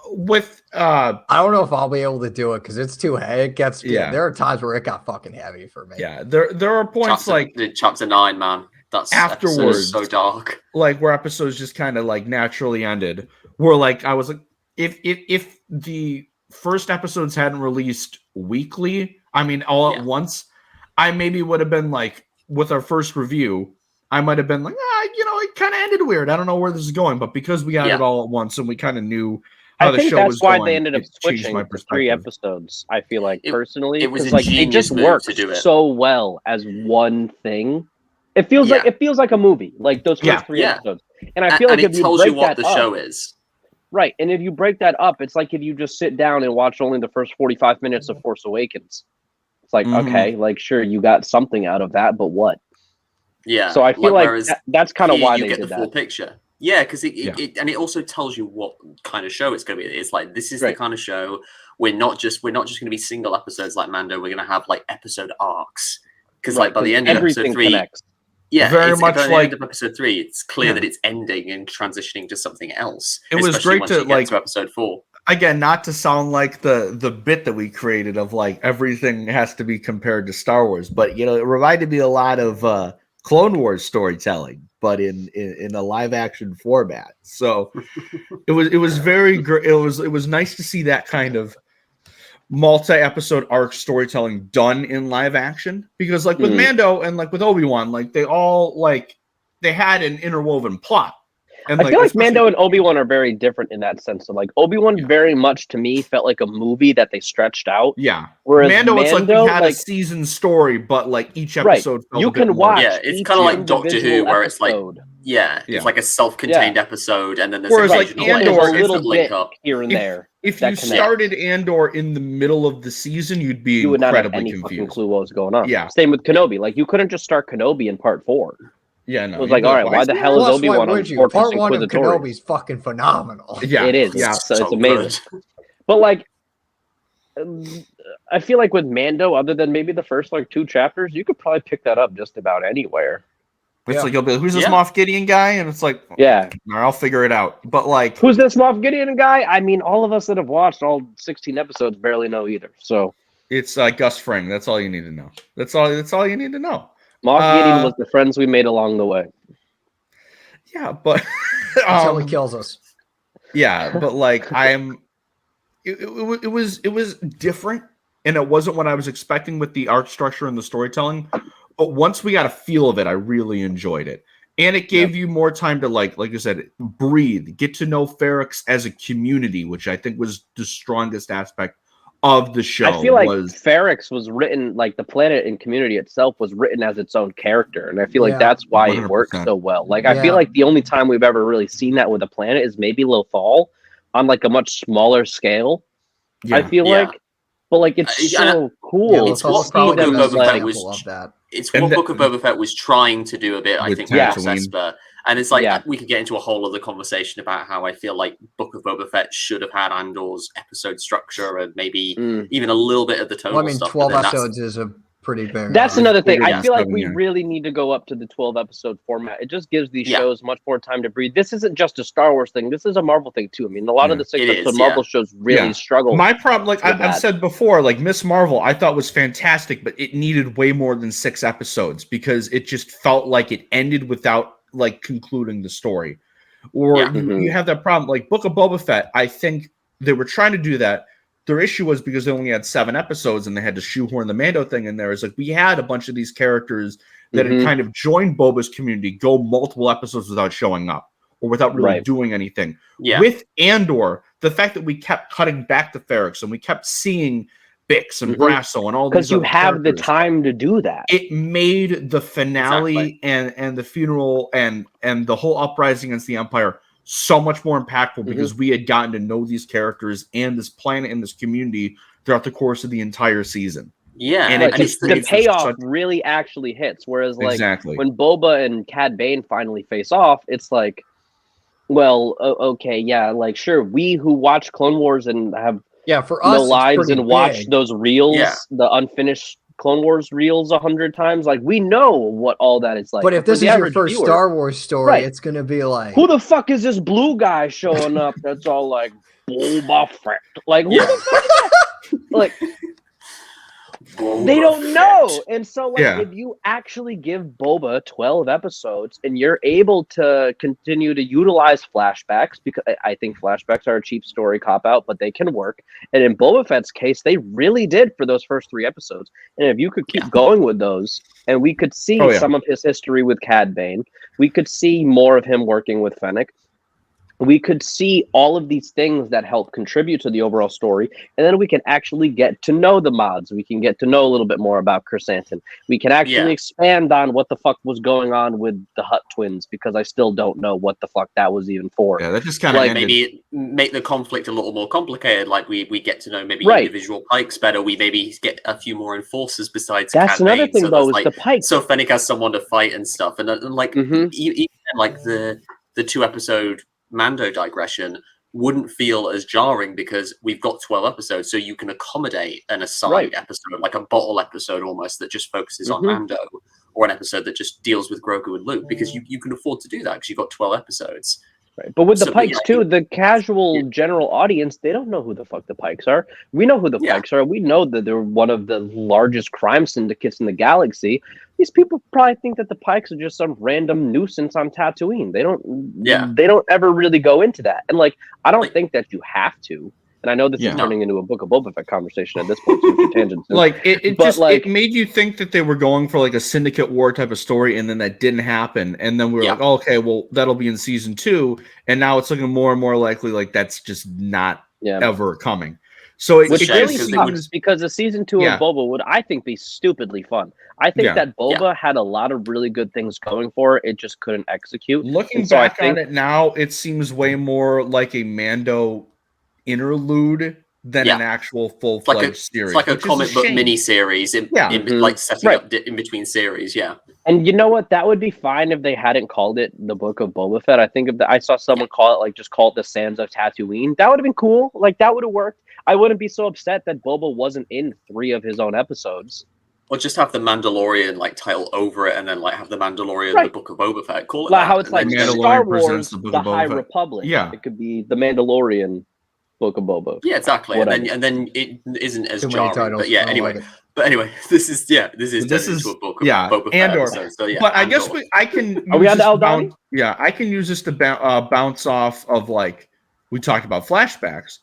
with I don't know if I'll be able to do it because it's too heavy. It gets Yeah. There are times where it got fucking heavy for me. there are points chapter 9, man. That's Afterwards. episode is so dark. like where episodes just kind of like naturally ended where like I was like if the first episodes hadn't released weekly, I mean all at once, I maybe would have been like with our first review, I might have been like it kind of ended weird. I don't know where this is going, but because we got it all at once and we kind of knew how I the think show that's was why going, they ended up it changed switching my to 3 perspective. episodes. I feel like personally, it was 'cause, a like they genius just move work to do it. so well as one thing. It feels like a movie, like those first 3 episodes. And I feel like and if it you tells break you what that the up, show is. right? And if you break that up, it's like if you just sit down and watch only the first 45 minutes of Force Awakens. It's like okay, like sure you got something out of that, but what? Yeah. So I feel like whereas that's kind of here why you they get did the full that. picture. Yeah, because it also tells you what kind of show it's going to be. It's like, this is the kind of show. We're not just going to be single episodes like Mando. We're going to have like episode arcs. Because like by the end of episode 3, connects. Yeah, very much by the like end of episode 3, it's clear that it's ending and transitioning to something else. It was great once to you get to episode 4. Again, not to sound like the bit that we created of like everything has to be compared to Star Wars, but you know, it reminded me a lot of Clone Wars storytelling, but in a live action format. So it was very great. It was nice to see that kind of multi-episode arc storytelling done in live action, because like with Mando and like with Obi-Wan, like they all like they had an interwoven plot. And I feel like Mando and Obi-Wan are very different in that sense. So like Obi-Wan very much to me felt like a movie that they stretched out. Yeah. Whereas Mando it's like we had a season story, but like each episode felt you a bit can more. watch. Yeah, it's kind of like Doctor Who, where it's like it's like a self-contained episode, and then there's like Andor, a little bit here and there. If you started Andor in the middle of the season, you would not have any fucking clue what was going on. Yeah. Same with Kenobi. Like you couldn't just start Kenobi in part 4. Yeah, no. It was like, all right, why the hell is Obi-Wan on Fortress Part 1 of Inquisitorius? Kenobi's fucking phenomenal. Yeah, it is. Yeah, it's amazing. But like, I feel like with Mando, other than maybe the first like 2 chapters, you could probably pick that up just about anywhere. It's like you'll be like, who's this Moff Gideon guy? And it's like, I'll figure it out. But like, who's this Moff Gideon guy? I mean, all of us that have watched all 16 episodes barely know either. So it's Gus Fring. That's all you need to know. That's all you need to know. Moff Gideon was the friends we made along the way. Yeah, but until he kills us. Yeah, but like it was different, and it wasn't what I was expecting with the art structure and the storytelling. But once we got a feel of it, I really enjoyed it. And it gave you more time to like you said, breathe, get to know Ferrix as a community, which I think was the strongest aspect of the show. I feel like Ferrix was written, like the planet and community itself was written as its own character. And I feel like that's why 100%. It works so well. Like, I feel like the only time we've ever really seen that with a planet is maybe Lothal on like a much smaller scale. Yeah. I feel like, but like, it's so cool. It's what Book of Boba Fett was. It's what Book of Boba Fett was trying to do a bit, I think, with Esper. And it's like, we could get into a whole other conversation about how I feel like Book of Boba Fett should have had Andor's episode structure and maybe even a little bit of the tonal stuff. 12 episodes is a pretty big. That's another thing. I feel like we really need to go up to the 12 episode format. It just gives these shows much more time to breathe. This isn't just a Star Wars thing. This is a Marvel thing too. I mean, a lot of the 6 episode Marvel shows really struggle. My problem, like I've said before, like Miss Marvel, I thought was fantastic, but it needed way more than 6 episodes because it just felt like it ended without like concluding the story. Or you have that problem. Like Book of Boba Fett, I think they were trying to do that. Their issue was because they only had 7 episodes and they had to shoehorn the Mando thing in there. It's like we had a bunch of these characters that had kind of joined Boba's community go multiple episodes without showing up or without really doing anything. Yeah. With Andor, the fact that we kept cutting back to Ferrix and we kept seeing Bix and Brasso and all these, because you have the time to do that. It made the finale and the funeral and the whole uprising against the Empire so much more impactful because we had gotten to know these characters and this planet and this community throughout the course of the entire season. Yeah, and the payoff really actually hits. Whereas, like when Boba and Cad Bane finally face off, it's like, well, okay, yeah, like sure, we who watch Clone Wars and have for us, no lives and watch those reels, the unfinished Clone Wars reels 100 times, like we know what all that is like. But if this is your first Star Wars story, it's gonna be like, who the fuck is this blue guy showing up? That's all like Boba Fett. Like who the fuck is that? Like they don't know. And so like if you actually give Boba 12 episodes and you're able to continue to utilize flashbacks, because I think flashbacks are a cheap story cop-out, but they can work. And in Boba Fett's case, they really did for those first 3 episodes. And if you could keep going with those, and we could see some of his history with Cad Bane, we could see more of him working with Fennec. We could see all of these things that help contribute to the overall story, and then we can actually get to know the mods. We can get to know a little bit more about Chrysanthemum. We can actually expand on what the fuck was going on with the Hutt twins, because I still don't know what the fuck that was even for. Yeah, that just kind of like maybe make the conflict a little more complicated. Like we get to know maybe individual Pikes better. We maybe get a few more enforcers besides. That's Cad another Bane, thing, so though, is like, the Pikes. So Fennec has someone to fight and stuff, and like even like the the 2-episode Mando digression wouldn't feel as jarring because we've got 12 episodes, so you can accommodate an aside episode, like a bottle episode almost, that just focuses on Mando, or an episode that just deals with Grogu and Luke, because you can afford to do that because you've got 12 episodes. Right. But with the Pikes too, the casual general audience, they don't know who the fuck the Pikes are. We know who the Pikes are. We know that they're one of the largest crime syndicates in the galaxy. These people probably think that the Pikes are just some random nuisance on Tatooine. They don't ever really go into that. And like, I don't think that you have to. And I know this is turning into a Book of Boba Fett conversation at this point. So tangents. Like it made you think that they were going for like a syndicate war type of story, and then that didn't happen. And then we were like, oh, okay, well, that'll be in season 2. And now it's looking more and more likely like that's just not ever coming. So which really sucks, because a season 2 of Boba would, I think, be stupidly fun. I think that Boba had a lot of really good things going for it. It just couldn't execute. Looking back on it now, it seems way more like a Mando interlude than an actual full-fledged series. It's like a comic book mini-series like setting up in between series, And you know what? That would be fine if they hadn't called it the Book of Boba Fett. I think I saw someone call it, like, just call it the Sands of Tatooine. That would have been cool. Like, that would have worked. I wouldn't be so upset that Boba wasn't in 3 of his own episodes. Or just have the Mandalorian like title over it, and then like have the Mandalorian the Book of Boba Fett. Call it like that. how it's like Star Wars, the High Republic. Yeah, it could be the Mandalorian Book of Boba. Yeah, exactly. And then it isn't as jarring. But anyway. But anyway, this is into a Book of Boba Fett Andor. Episode, so but I Andor. guess I can. Are we on the Eldani? I can use this to bounce off of, like, we talked about flashbacks.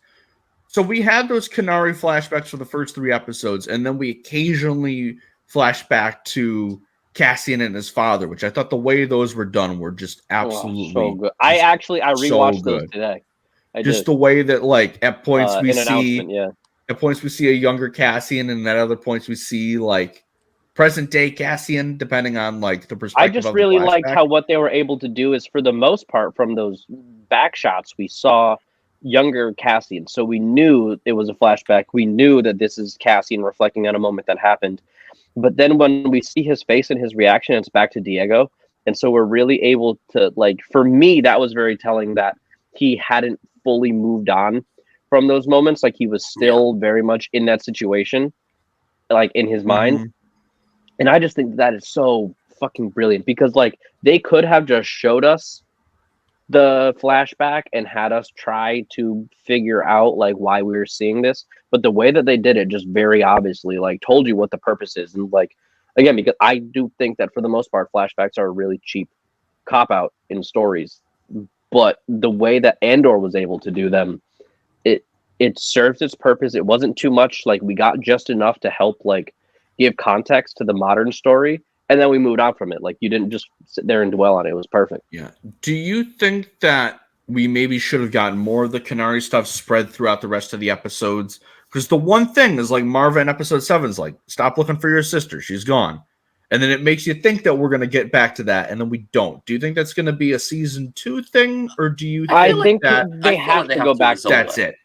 So we had those Kenari flashbacks for the first 3 episodes, and then we occasionally flash back to Cassian and his father, which I thought the way those were done were just absolutely so good. I rewatched those today. The way that, like, at points we see a younger Cassian, and at other points we see like present day Cassian, depending on like the perspective. I just really liked how what they were able to do is, for the most part, from those back shots, we saw younger Cassian, so we knew it was a flashback. We knew that this is Cassian reflecting on a moment that happened. But then when we see his face and his reaction, it's back to Diego. And so we're really able to, like, for me, that was very telling that he hadn't fully moved on from those moments. Like, he was still very much in that situation, like, in his mind. And I just think that is so fucking brilliant, because, like, they could have just showed us the flashback and had us try to figure out, like, why we were seeing this. But the way that they did it just very obviously, like, told you what the purpose is. And, like, again, because I do think that for the most part, flashbacks are a really cheap cop-out in stories. But the way that Andor was able to do them, it served its purpose. It wasn't too much. Like, we got just enough to help, like, give context to the modern story. And then we moved on from it. Like, you didn't just sit there and dwell on it. It was perfect. Yeah. Do you think that we maybe should have gotten more of the Kenari stuff spread throughout the rest of the episodes? Because the one thing is, like, Marva in episode 7 is like, stop looking for your sister. She's gone. And then it makes you think that we're going to get back to that, and then we don't. Do you think that's going to be a season 2 thing, or do you think I think that they have to go back to that's it?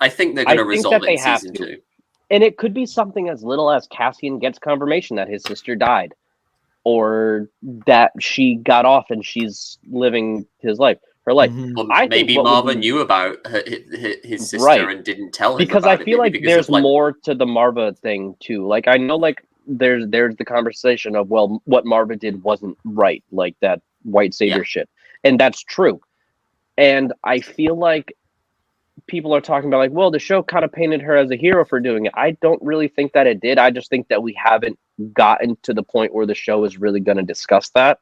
I think they're going to resolve it in season 2. And it could be something as little as Cassian gets confirmation that his sister died, or that she got off and she's living her life. Well, maybe Marva knew about his sister and didn't tell him. Because I feel like there's more to the Marva thing too. Like, I know, like, there's the conversation of, well, what Marva did wasn't right, like that white savior shit, and that's true. And I feel like people are talking about, like, well, the show kind of painted her as a hero for doing it. I don't really think that it did. I just think that we haven't gotten to the point where the show is really going to discuss that.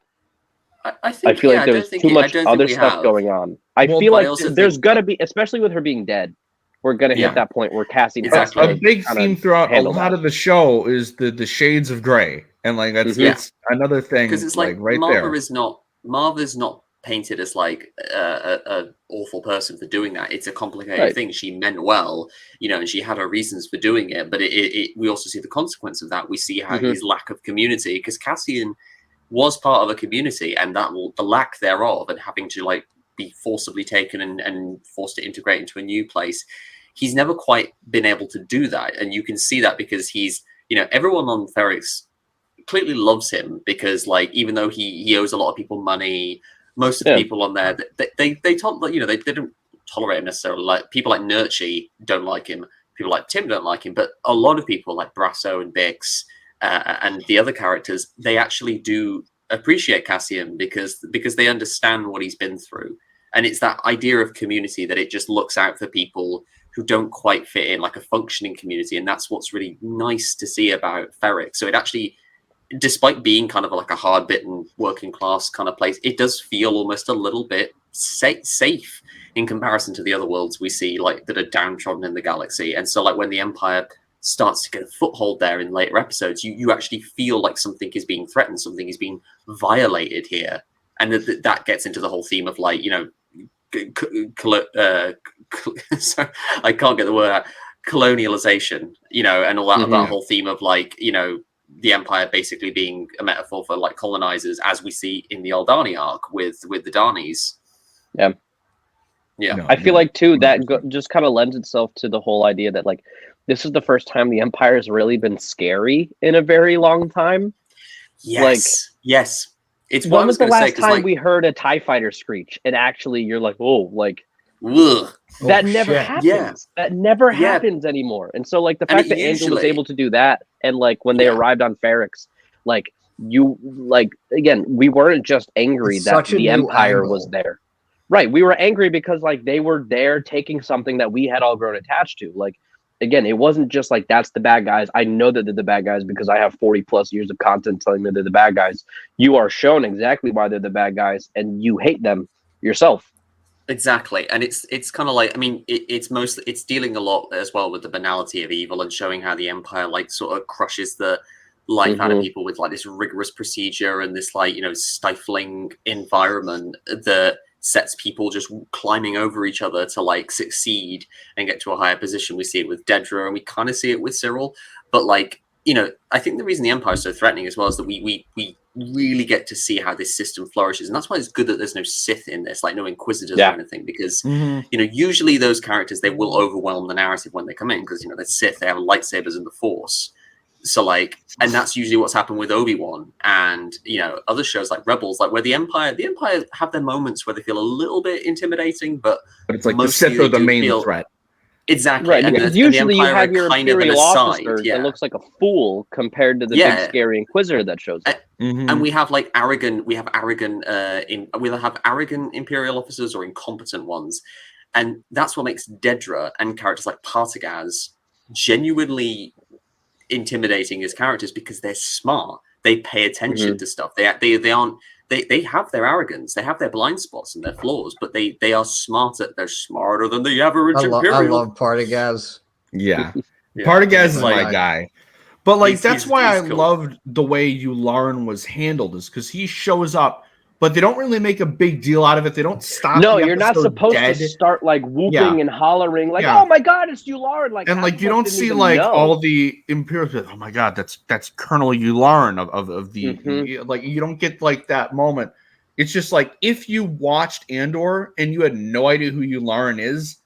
I feel like there's too much other stuff going on. I feel like there's going to be, especially with her being dead, we're going to hit that point where Cassian has to, a big theme throughout a lot of the show is the shades of gray. And, like, that's another thing. Because it's like right Marva's not painted as like a awful person for doing that. It's a complicated thing. She meant well, and she had her reasons for doing it. But we also see the consequence of that. We see how his lack of community, because Cassian was part of a community, and the lack thereof, and having to, like, be forcibly taken and forced to integrate into a new place. He's never quite been able to do that. And you can see that because he's, everyone on Ferrix clearly loves him, because, like, even though he owes a lot of people money, most of the people on there, they don't tolerate him necessarily. Like people like Nurchi don't like him. People like Tim don't like him. But a lot of people like Brasso and Bix and the other characters, they actually do appreciate Cassian because they understand what he's been through. And it's that idea of community that it just looks out for people who don't quite fit in, like a functioning community. And that's what's really nice to see about Ferric. So it actually, despite being kind of like a hard-bitten working class kind of place, it does feel almost a little bit safe in comparison to the other worlds we see, like that are downtrodden in the galaxy. And so like when the Empire starts to get a foothold there in later episodes, you actually feel like something is being threatened, something is being violated here. And that gets into the whole theme of like, sorry, I can't get the word out, colonialization, and all that, that whole theme of like, the Empire basically being a metaphor for like colonizers, as we see in the Aldani arc with the Darnies. I feel like too that just kind of lends itself to the whole idea that like this is the first time the Empire has really been scary in a very long time. Yes. It's when was the last time we heard a TIE fighter screech and actually you're like, oh, like that never happens. Yeah. That never happens anymore. And so like the fact that Andor was able to do that, and like when they arrived on Ferrix, like again, we weren't just angry that the Empire was there. Right. We were angry because like they were there taking something that we had all grown attached to. Like, again, it wasn't just like that's the bad guys. I know that they're the bad guys because I have 40 plus years of content telling me they're the bad guys. You are shown exactly why they're the bad guys and you hate them yourself. Exactly. And it's kind of like, I mean, it's dealing a lot as well with the banality of evil and showing how the Empire like sort of crushes the life out of people with like this rigorous procedure and this like, stifling environment that sets people just climbing over each other to like succeed and get to a higher position. We see it with Dedra and we kind of see it with Cyril. But like, I think the reason the Empire is so threatening as well is that we really get to see how this system flourishes. And that's why it's good that there's no Sith in this, like no Inquisitors or anything, because, usually those characters, they will overwhelm the narrative when they come in because, they're Sith, they have lightsabers and the Force. So like, and that's usually what's happened with Obi-Wan and, other shows like Rebels, like where the Empire have their moments where they feel a little bit intimidating, but it's like the Sith are the main threat. Exactly. Right, because usually you have your Imperial officer that looks like a fool compared to the big scary Inquisitor that shows up. And we have like arrogant Imperial officers or incompetent ones. And that's what makes Dedra and characters like Partagaz genuinely intimidating as characters because they're smart. They pay attention to stuff. They have their arrogance, they have their blind spots and their flaws, but they are smarter. They're smarter than the average Imperial. I love Partagaz. Yeah. Partagaz is my guy. But like that's why I loved the way Yularen was handled, is because he shows up, but they don't really make a big deal out of it. They don't stop. No, you're not supposed to start like whooping and hollering like, "Oh my God, it's Yularen!" Like, and like you don't see like all the Imperials. Oh my God, that's Colonel Yularen of the like. You don't get like that moment. It's just like if you watched Andor and you had no idea who Yularen is,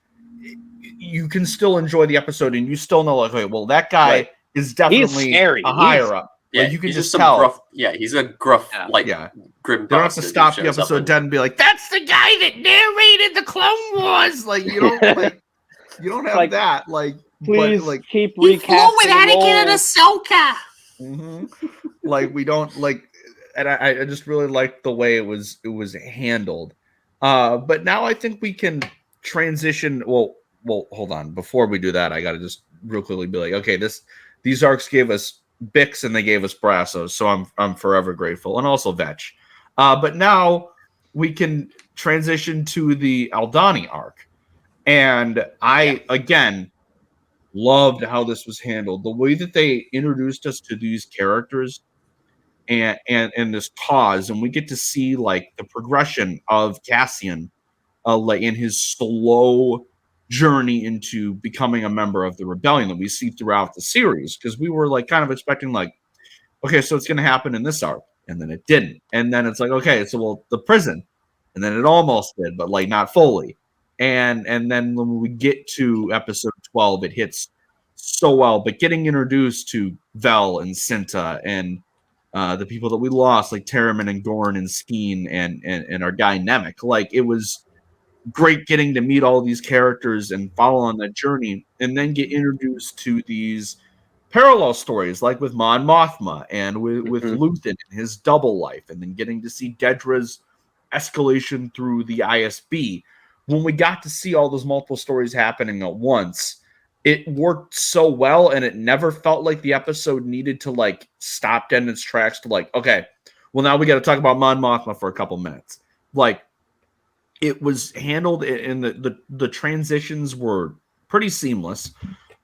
you can still enjoy the episode and you still know like, okay, well that guy is definitely a higher up. Yeah, like you can just tell. Gruff, he's a gruff, grim. They don't have to stop the episode dead and be like, "That's the guy that narrated the Clone Wars." Like you don't, you don't have that. Like, please keep recasting. He flew with Anakin and Ahsoka. Like we don't like, and I just really liked the way it was handled. But now I think we can transition. Well, hold on. Before we do that, I got to just real quickly be like, okay, these arcs gave us Bix and they gave us Brassos, so I'm forever grateful, and also Vetch. But now we can transition to the Aldani arc, and I again loved how this was handled. The way that they introduced us to these characters and this cause, and we get to see like the progression of Cassian, like in his slow journey into becoming a member of the rebellion that we see throughout the series, because we were like kind of expecting like, okay, so it's going to happen in this arc, and then it didn't, and then it's like, okay, so well the prison, and then it almost did, but like not fully, and then when we get to episode 12, it hits so well. But getting introduced to Vel and Cinta and the people that we lost, like Terriman and Gorn and Skeen and our guy Nemec. Like, it was great getting to meet all these characters and follow on that journey, and then get introduced to these parallel stories, like with Mon Mothma and with Luthen and his double life, and then getting to see Dedra's escalation through the ISB. When we got to see all those multiple stories happening at once, it worked so well, and it never felt like the episode needed to like stop dead in its tracks to like, okay, well, now we got to talk about Mon Mothma for a couple minutes. Like, it was handled, and the transitions were pretty seamless.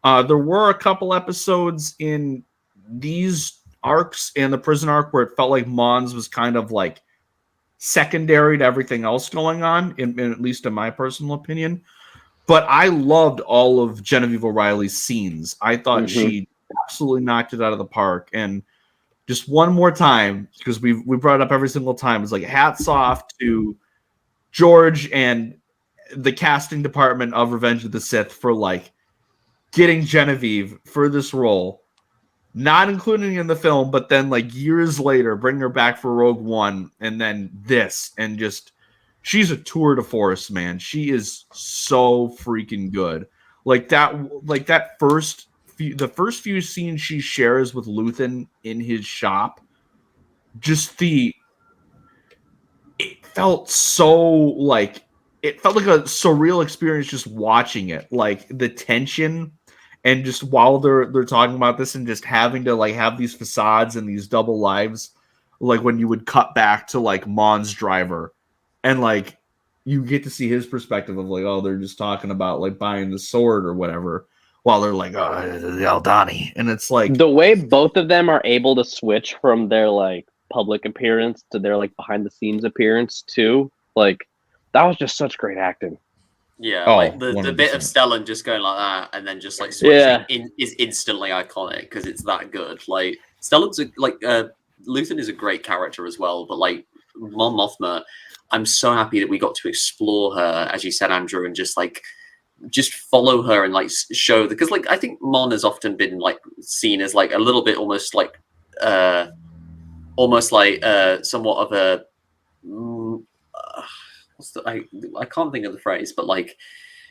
There were a couple episodes in these arcs and the prison arc where it felt like Mons was kind of like secondary to everything else going on, at least in my personal opinion. But I loved all of Genevieve O'Reilly's scenes. I thought she absolutely knocked it out of the park. And just one more time, because we brought it up every single time, it's like hats off to George and the casting department of Revenge of the Sith for like getting Genevieve for this role, not including in the film, but then like years later, bring her back for Rogue One, and then this, and just she's a tour de force, man. She is so freaking good. The first few scenes she shares with Luthen in his shop, it felt like a surreal experience just watching it. Like the tension, and just while they're talking about this and just having to like have these facades and these double lives, like when you would cut back to like Mon's driver, and like you get to see his perspective of like, oh, they're just talking about like buying the sword or whatever, while they're like, oh, the Aldani, and it's like the way both of them are able to switch from their like public appearance to their like behind the scenes appearance too. Like that was just such great acting. Yeah, like the bit of Stellan just going like that and then just like switching is instantly iconic because it's that good. Like Stellan's Luthen is a great character as well, but like Mon Mothma, I'm so happy that we got to explore her, as you said, Andrew, and just follow her and like show, because like I think Mon has often been like seen as like a little bit almost like somewhat of a I can't think of the phrase, but like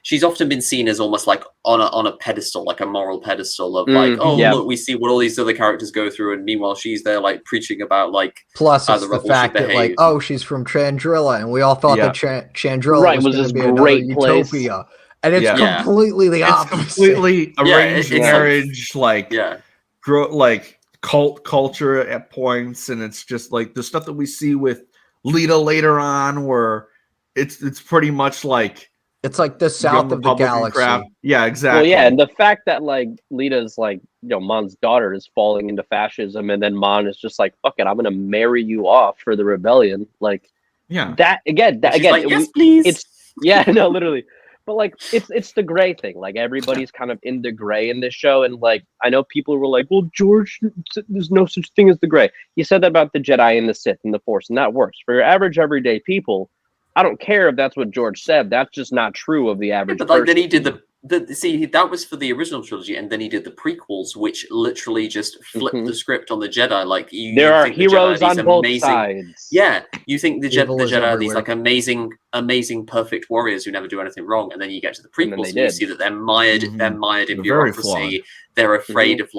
she's often been seen as almost like on a pedestal, like a moral pedestal of like, look, we see what all these other characters go through, and meanwhile she's there like preaching about like plus it's the fact that like, oh, she's from Chandrilla, and we all thought that Chandrilla was going to be another utopia, and it's completely the opposite. It's completely arranged marriage, like cult culture at points, and it's just like the stuff that we see with Lita later on, where it's pretty much like it's like the south of the galaxy. Crap. Yeah, exactly. Well, yeah, and the fact that like Lita's like, Mon's daughter is falling into fascism, and then Mon is just like, fuck it, I'm gonna marry you off for the rebellion. Like, that again, like, yes, please. It's literally. But like it's the gray thing. Like everybody's kind of in the gray in this show, and like I know people were like, "Well, George, there's no such thing as the gray." You said that about the Jedi and the Sith and the Force, and that works for your average everyday people. I don't care if that's what George said. That's just not true of the average. But like then he did see, that was for the original trilogy, and then he did the prequels, which literally just flipped the script on the Jedi. Like there are heroes on both sides. Yeah, you think the Jedi are these like amazing, perfect warriors who never do anything wrong, and then you get to the prequels and you see that they're mired in bureaucracy. They're afraid of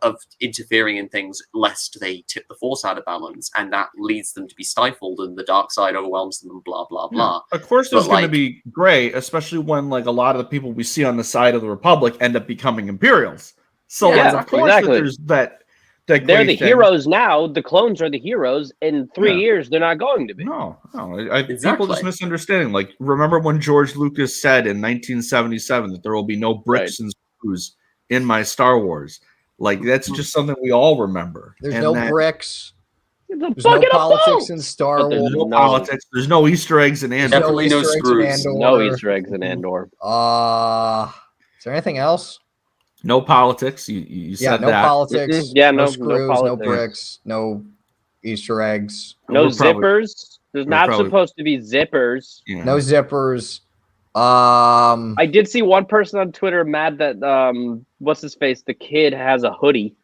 of interfering in things lest they tip the Force out of balance, and that leads them to be stifled, and the dark side overwhelms them, and blah blah blah. Of course, there's going to be gray, especially when like a lot of the people we see on the side of the Republic end up becoming Imperials. So of course there's that. They're the heroes now. The clones are the heroes. In 3 years, they're not going to be. No. People just misunderstanding. Like, remember when George Lucas said in 1977 that there will be no bricks and screws in my Star Wars? Like, that's just something we all remember. There's no bricks. There's no politics in Star Wars. There's no politics. There's no Easter eggs in Andor. Definitely no screws. No Easter eggs in Andor. Is there anything else? No politics. You said no that. Politics. No screws. politics. No bricks. No Easter eggs. No zippers. There's not supposed to be zippers. Yeah. No zippers. I did see one person on Twitter mad that what's his face? The kid has a hoodie.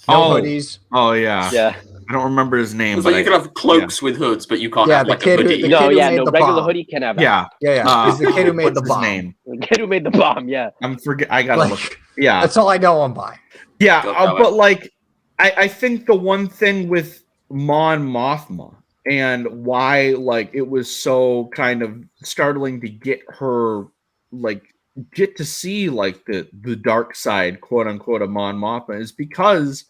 No hoodies. Oh yeah. Yeah. I don't remember his name. So you can have cloaks with hoods, but you can't Yeah, have the like a kid who- hoodie. the No, kid who yeah, made no. the Regular bomb. hoodie can have that. Yeah. Yeah. He's the kid who made the what's his bomb. name? The kid who made the bomb. Yeah. I gotta Like, look. Yeah. That's all I know him by. Yeah, Go cover. but like, I think the one thing with Mon Mothma and why like it was so kind of startling to get her like get to see like the dark side, quote unquote, of Mon Mothma is because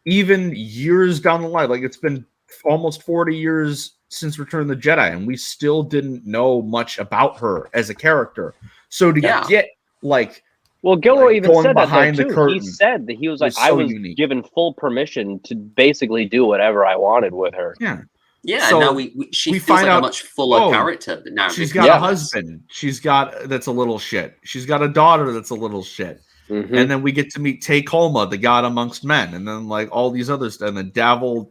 even years down the line, like it's been almost 40 years since Return of the Jedi, and we still didn't know much about her as a character. So to get like Well, Gilroy like, even going said that behind though, the too. curtain He said that he was like, was I so was unique. given full permission to basically do whatever I wanted with her. Yeah. Yeah, So and now she we feels find like a out- much fuller oh, character now. She's because got a of this. husband. She's got that's a little shit. She's got a daughter that's a little shit. Mhm. And then we get to meet Tay Kolma, the god amongst men, and then like all these others, and the Davil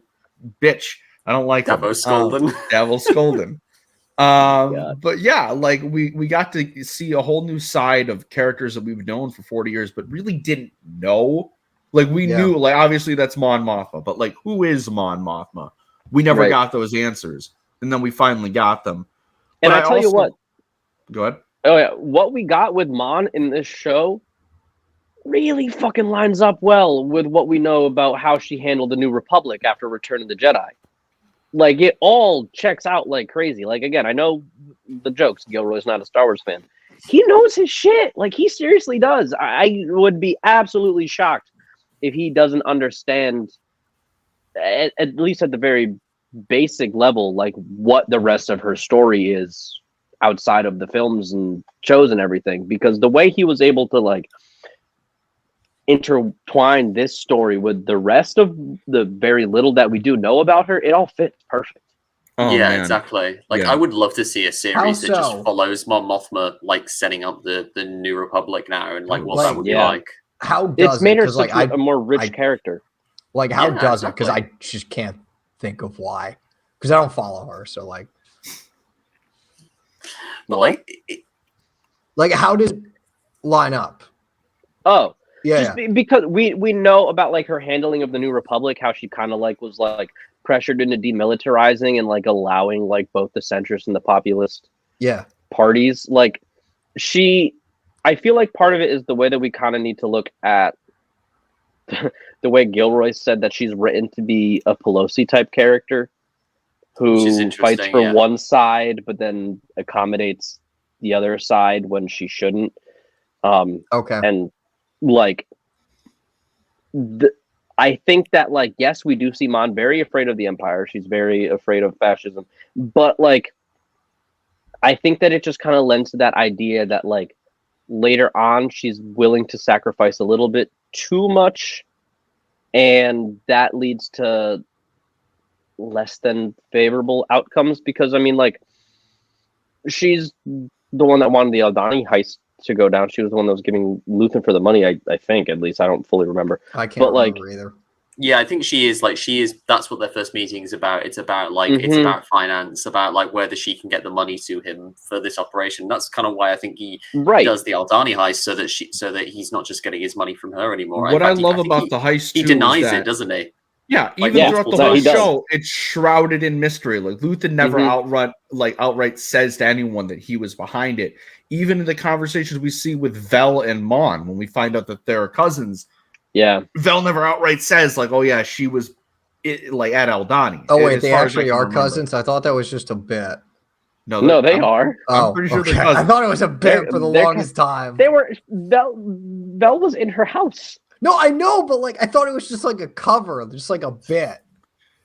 bitch. I don't like him. Davo Skolden. Davil Skolden. God. But yeah, like we got to see a whole new side of characters that we've known for 40 years, but really didn't know. Like we knew, like obviously that's Mon Mothma, but like who is Mon Mothma? We never got those answers, and then we finally got them. And But I tell you what. Go ahead. Oh yeah, what we got with Mon in this show really fucking lines up well with what we know about how she handled the New Republic after Return of the Jedi. Like it all checks out like crazy. Like again, I know the jokes. Gilroy's not a Star Wars fan. He knows his shit. Like he seriously does. I would be absolutely shocked if he doesn't understand, at least at the very basic level, like what the rest of her story is outside of the films and shows and everything. Because the way he was able to like intertwine this story with the rest of the very little that we do know about her, it all fits perfect. Oh, yeah, man. exactly. Like Yeah. I would love to see a series that just so? follows Mon Mothma, like setting up the New Republic now, and like what Like, that would be yeah. like. How does It's made her Because such like a more rich I- character. like how Yeah, does it? Because exactly. I just can't think of why. Because I don't follow her. So like But like, like how does it line up? Oh, Yeah. just because we know about like her handling of the New Republic, how she kind of like was like pressured into demilitarizing and like allowing like both the centrist and the populist Yeah. parties. Like I feel like part of it is the way that we kind of need to look at the way Gilroy said that she's written to be a Pelosi type character Which is who interesting, fights for yeah. one side but then accommodates the other side when she shouldn't. Okay. And like I think that like yes, we do see Mon very afraid of the Empire. She's very afraid of fascism, but like I think that it just kind of lends to that idea that like later on she's willing to sacrifice a little bit too much, and that leads to less than favorable outcomes. Because I mean, like she's the one that wanted the Aldani heist to go down. She was the one that was giving Luthen for the money. I think, at least I don't fully remember. I can't but, like, remember either. Yeah, I think she is. That's what their first meeting is about. It's about like it's Mhm. about finance, about like whether she can get the money to him for this operation. That's kind of why I think he Right. does the Aldani heist, so that he's not just getting his money from her anymore. What In fact, I love think about the heist he too denies is that, it, doesn't he? yeah, Like, even yeah, throughout the multiple whole he does. show, it's shrouded in mystery. Like Luthen never Mhm. outright says to anyone that he was behind it. Even in the conversations we see with Vel and Mon, when we find out that they're cousins, Yeah. Vel never outright says like, "Oh yeah, she was like at Aldani." Oh wait, As they far as I actually can are remember. cousins? I thought that was just a bit. No, they are. I'm pretty sure okay. they're I cousins. thought it was a bit for the they're longest time. They were Vel was in her house. No, I know, but like I thought it was just like a cover, just like a bit.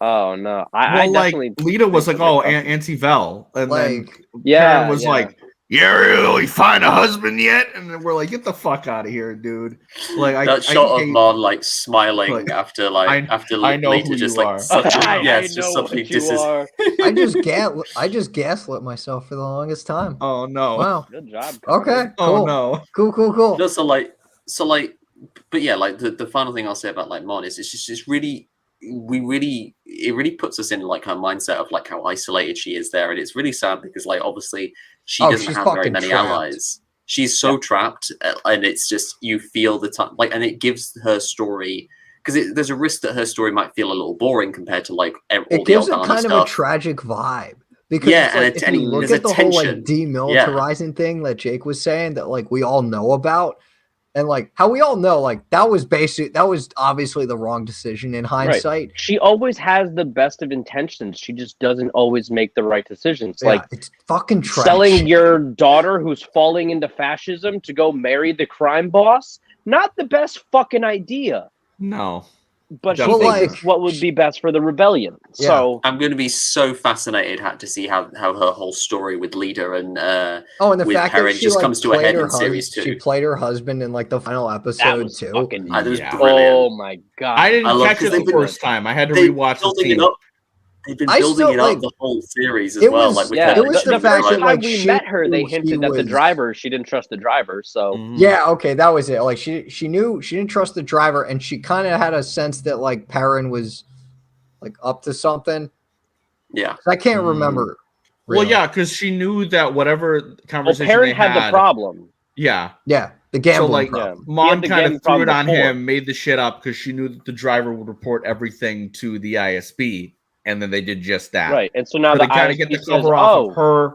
Oh no, I Well, like definitely Lita was like, think "Oh, that they're Auntie Vel," and then Like Yeah, Karen was yeah. like, "You really find a husband yet?" And then we're like, "Get the fuck out of here, dude!" Like That shot I of hate- Mon like smiling Like, after I know Lita who just you like are. such a, yeah, it's I just know something what you are. I just gaslit myself for the longest time. Oh no! Wow. Good job. Okay. Oh Cool. no! Cool. No, but yeah, like the final thing I'll say about like Mon is it really puts us in like her mindset of like how isolated she is there, and it's really sad because like obviously she doesn't she's have very fucking many trapped. allies. She's so trapped, and it's just you feel the time like, and it gives her story because there's a risk that her story might feel a little boring compared to like all It the gives it Aldana kind stuff. of a tragic vibe. Because Yeah, it's like, and if you look there's at a the whole like tension. demilitarizing thing that Jake was saying that like we all know about, and like how we all know like that was obviously the wrong decision in hindsight. She always has the best of intentions. She just doesn't always make the right decisions. Yeah, Like it's fucking trash. selling your daughter who's falling into fascism to go marry the crime boss, not the best fucking idea. No. But she Definitely thinks not. it's what would be best for the rebellion. Yeah. So I'm going to be so fascinated to see how her whole story with Leader and and the with fact Perrin that she just like comes to a played head her in series husband, she 2. played her husband in like the final that episode was too. fucking That was Yeah. brilliant. Oh my god. I didn't love- catch it 'cause the they've been- first time. I had to They've rewatch the building it scene. up. They've been I building still, it like, up the whole series as it well. was- Like with Yeah, her it was relationship the with fact Driver. that, like, we she met her, they knew hinted he that the was- driver, she didn't trust the driver. So Mhm. Yeah, okay, that was it. Like she knew she didn't trust the driver, and she kind of had a sense that like Perrin was like up to something. Yeah. 'Cause I can't remember. Well, really. yeah, because she knew that whatever well, conversation Perrin they had the problem. Yeah. Yeah, the So, gambling like, problem. Yeah. Mon He had the kind of gambling threw it problem on before. him, made the shit up because she knew that the driver would report everything to the ISB, and then they did just that. Right. And so now So the they kind of ISB get the says, cover off oh, of her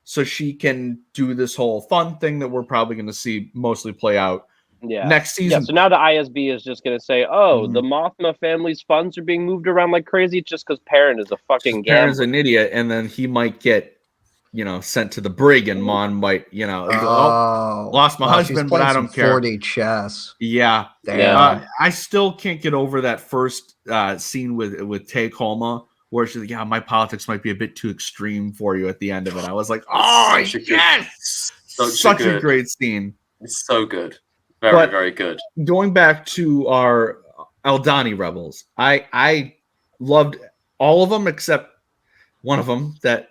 so she can do this whole fun thing that we're probably going to see mostly play out yeah. next Yeah, season. so now the ISB is just going to say, oh, Mhm. the Mothma family's funds are being moved around like crazy just because Perrin is a fucking Perrin's gambler. an idiot, and then he might get, sent to the brig, and Mon might, lost my wow, she's husband, but playing I some don't care. 4D chess. Yeah. Damn. Yeah. I still can't get over that first scene with Tay Colma, where she's like, yeah, my politics might be a bit too extreme for you at the end of it. I was like, oh, Such a good- yes! such a Such a good- great scene. It's so good. Very, But- very good. Going back to our Aldani rebels, I loved all of them except one of them that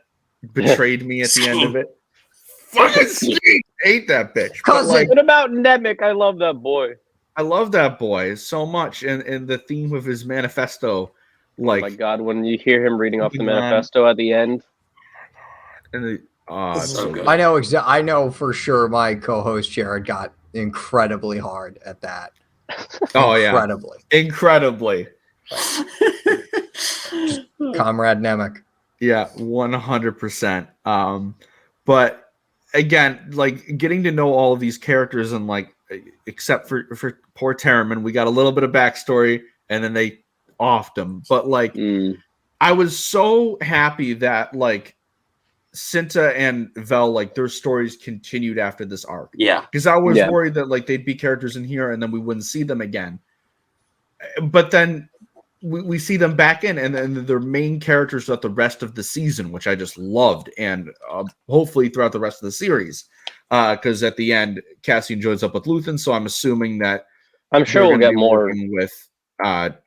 betrayed me at the end of it. Fucking Steve! Hate that bitch. But, Cousin. like, What about Nemec? I love that boy. I love that boy so much, and the theme of his manifesto, like, Oh my god, when you hear him reading off the Moving on. manifesto at the end. and This is so good. I know for sure my co-host Jared got incredibly hard at that. oh yeah, Incredibly. incredibly. Comrade Nemec. Yeah, 100%. But again, like getting to know all of these characters and like, except for poor Terriman, we got a little bit of backstory and then they offed him. But like, I was so happy that like Cinta and Vel, like their stories continued after this arc. Yeah. Because I was Yeah. worried that like they'd be characters in here and then we wouldn't see them again. But then we see them back in, and then they're main characters throughout the rest of the season, which I just loved, and hopefully throughout the rest of the series. Because at the end, Cassian joins up with Luthen, so I'm assuming that I'm sure they're we'll gonna get be more. working with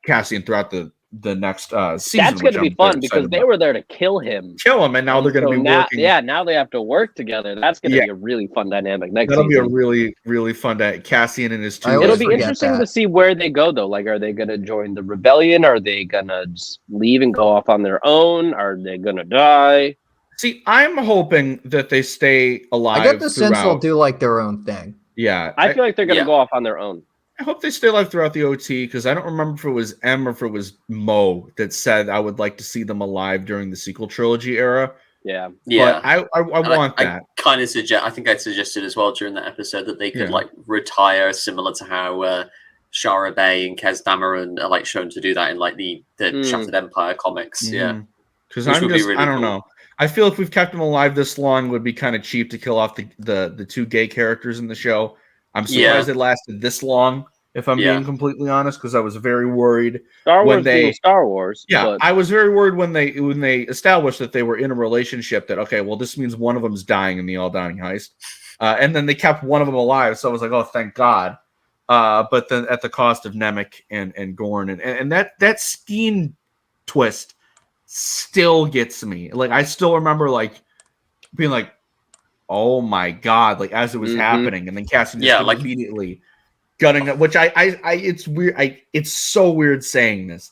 Cassian throughout the next season. That's going which to be I'm fun very because excited they about. were there to kill him. Kill him, and now they're going to So be now, working. yeah, now they have to work together. That's going to Yeah. be a really fun dynamic next That'll be a season. really, really fun day. Cassian and his two. I always It'll be forget interesting that. to see where they go, though. Like, are they going to join the rebellion? Are they going to just leave and go off on their own? Are they going to die? See, I'm hoping that they stay alive. I get the sense they'll throughout. do like their own thing. Yeah, I feel like they're going to yeah. go off on their own. I hope they stay alive throughout the OT because I don't remember if it was M or if it was Mo that said I would like to see them alive during the sequel trilogy era. Yeah. Yeah. But I want that. I kind of suggest. I think I suggested as well during that episode that they could Yeah. like retire, similar to how Shara Bay and Kez Dameron are like shown to do that in like the Shattered Empire comics. Yeah, Because Which I'm would be just really I don't cool. know. I feel if we've kept them alive this long, it would be kind of cheap to kill off the two gay characters in the show. I'm surprised it lasted this long. If I'm Yeah. being completely honest, because I was very worried. Star When Wars they- being Star Wars. Yeah, But I was very worried when they established that they were in a relationship. That okay, well, this means one of them's dying in the Aldani heist, and then they kept one of them alive. So I was like, oh, thank God. But then at the cost of Nemec and Gorn, and that Skeen twist still gets me. Like I still remember like being like, oh my God, like as it was happening, and then Cassian just Yeah, like- immediately gutting it, which I it's weird. It's so weird saying this,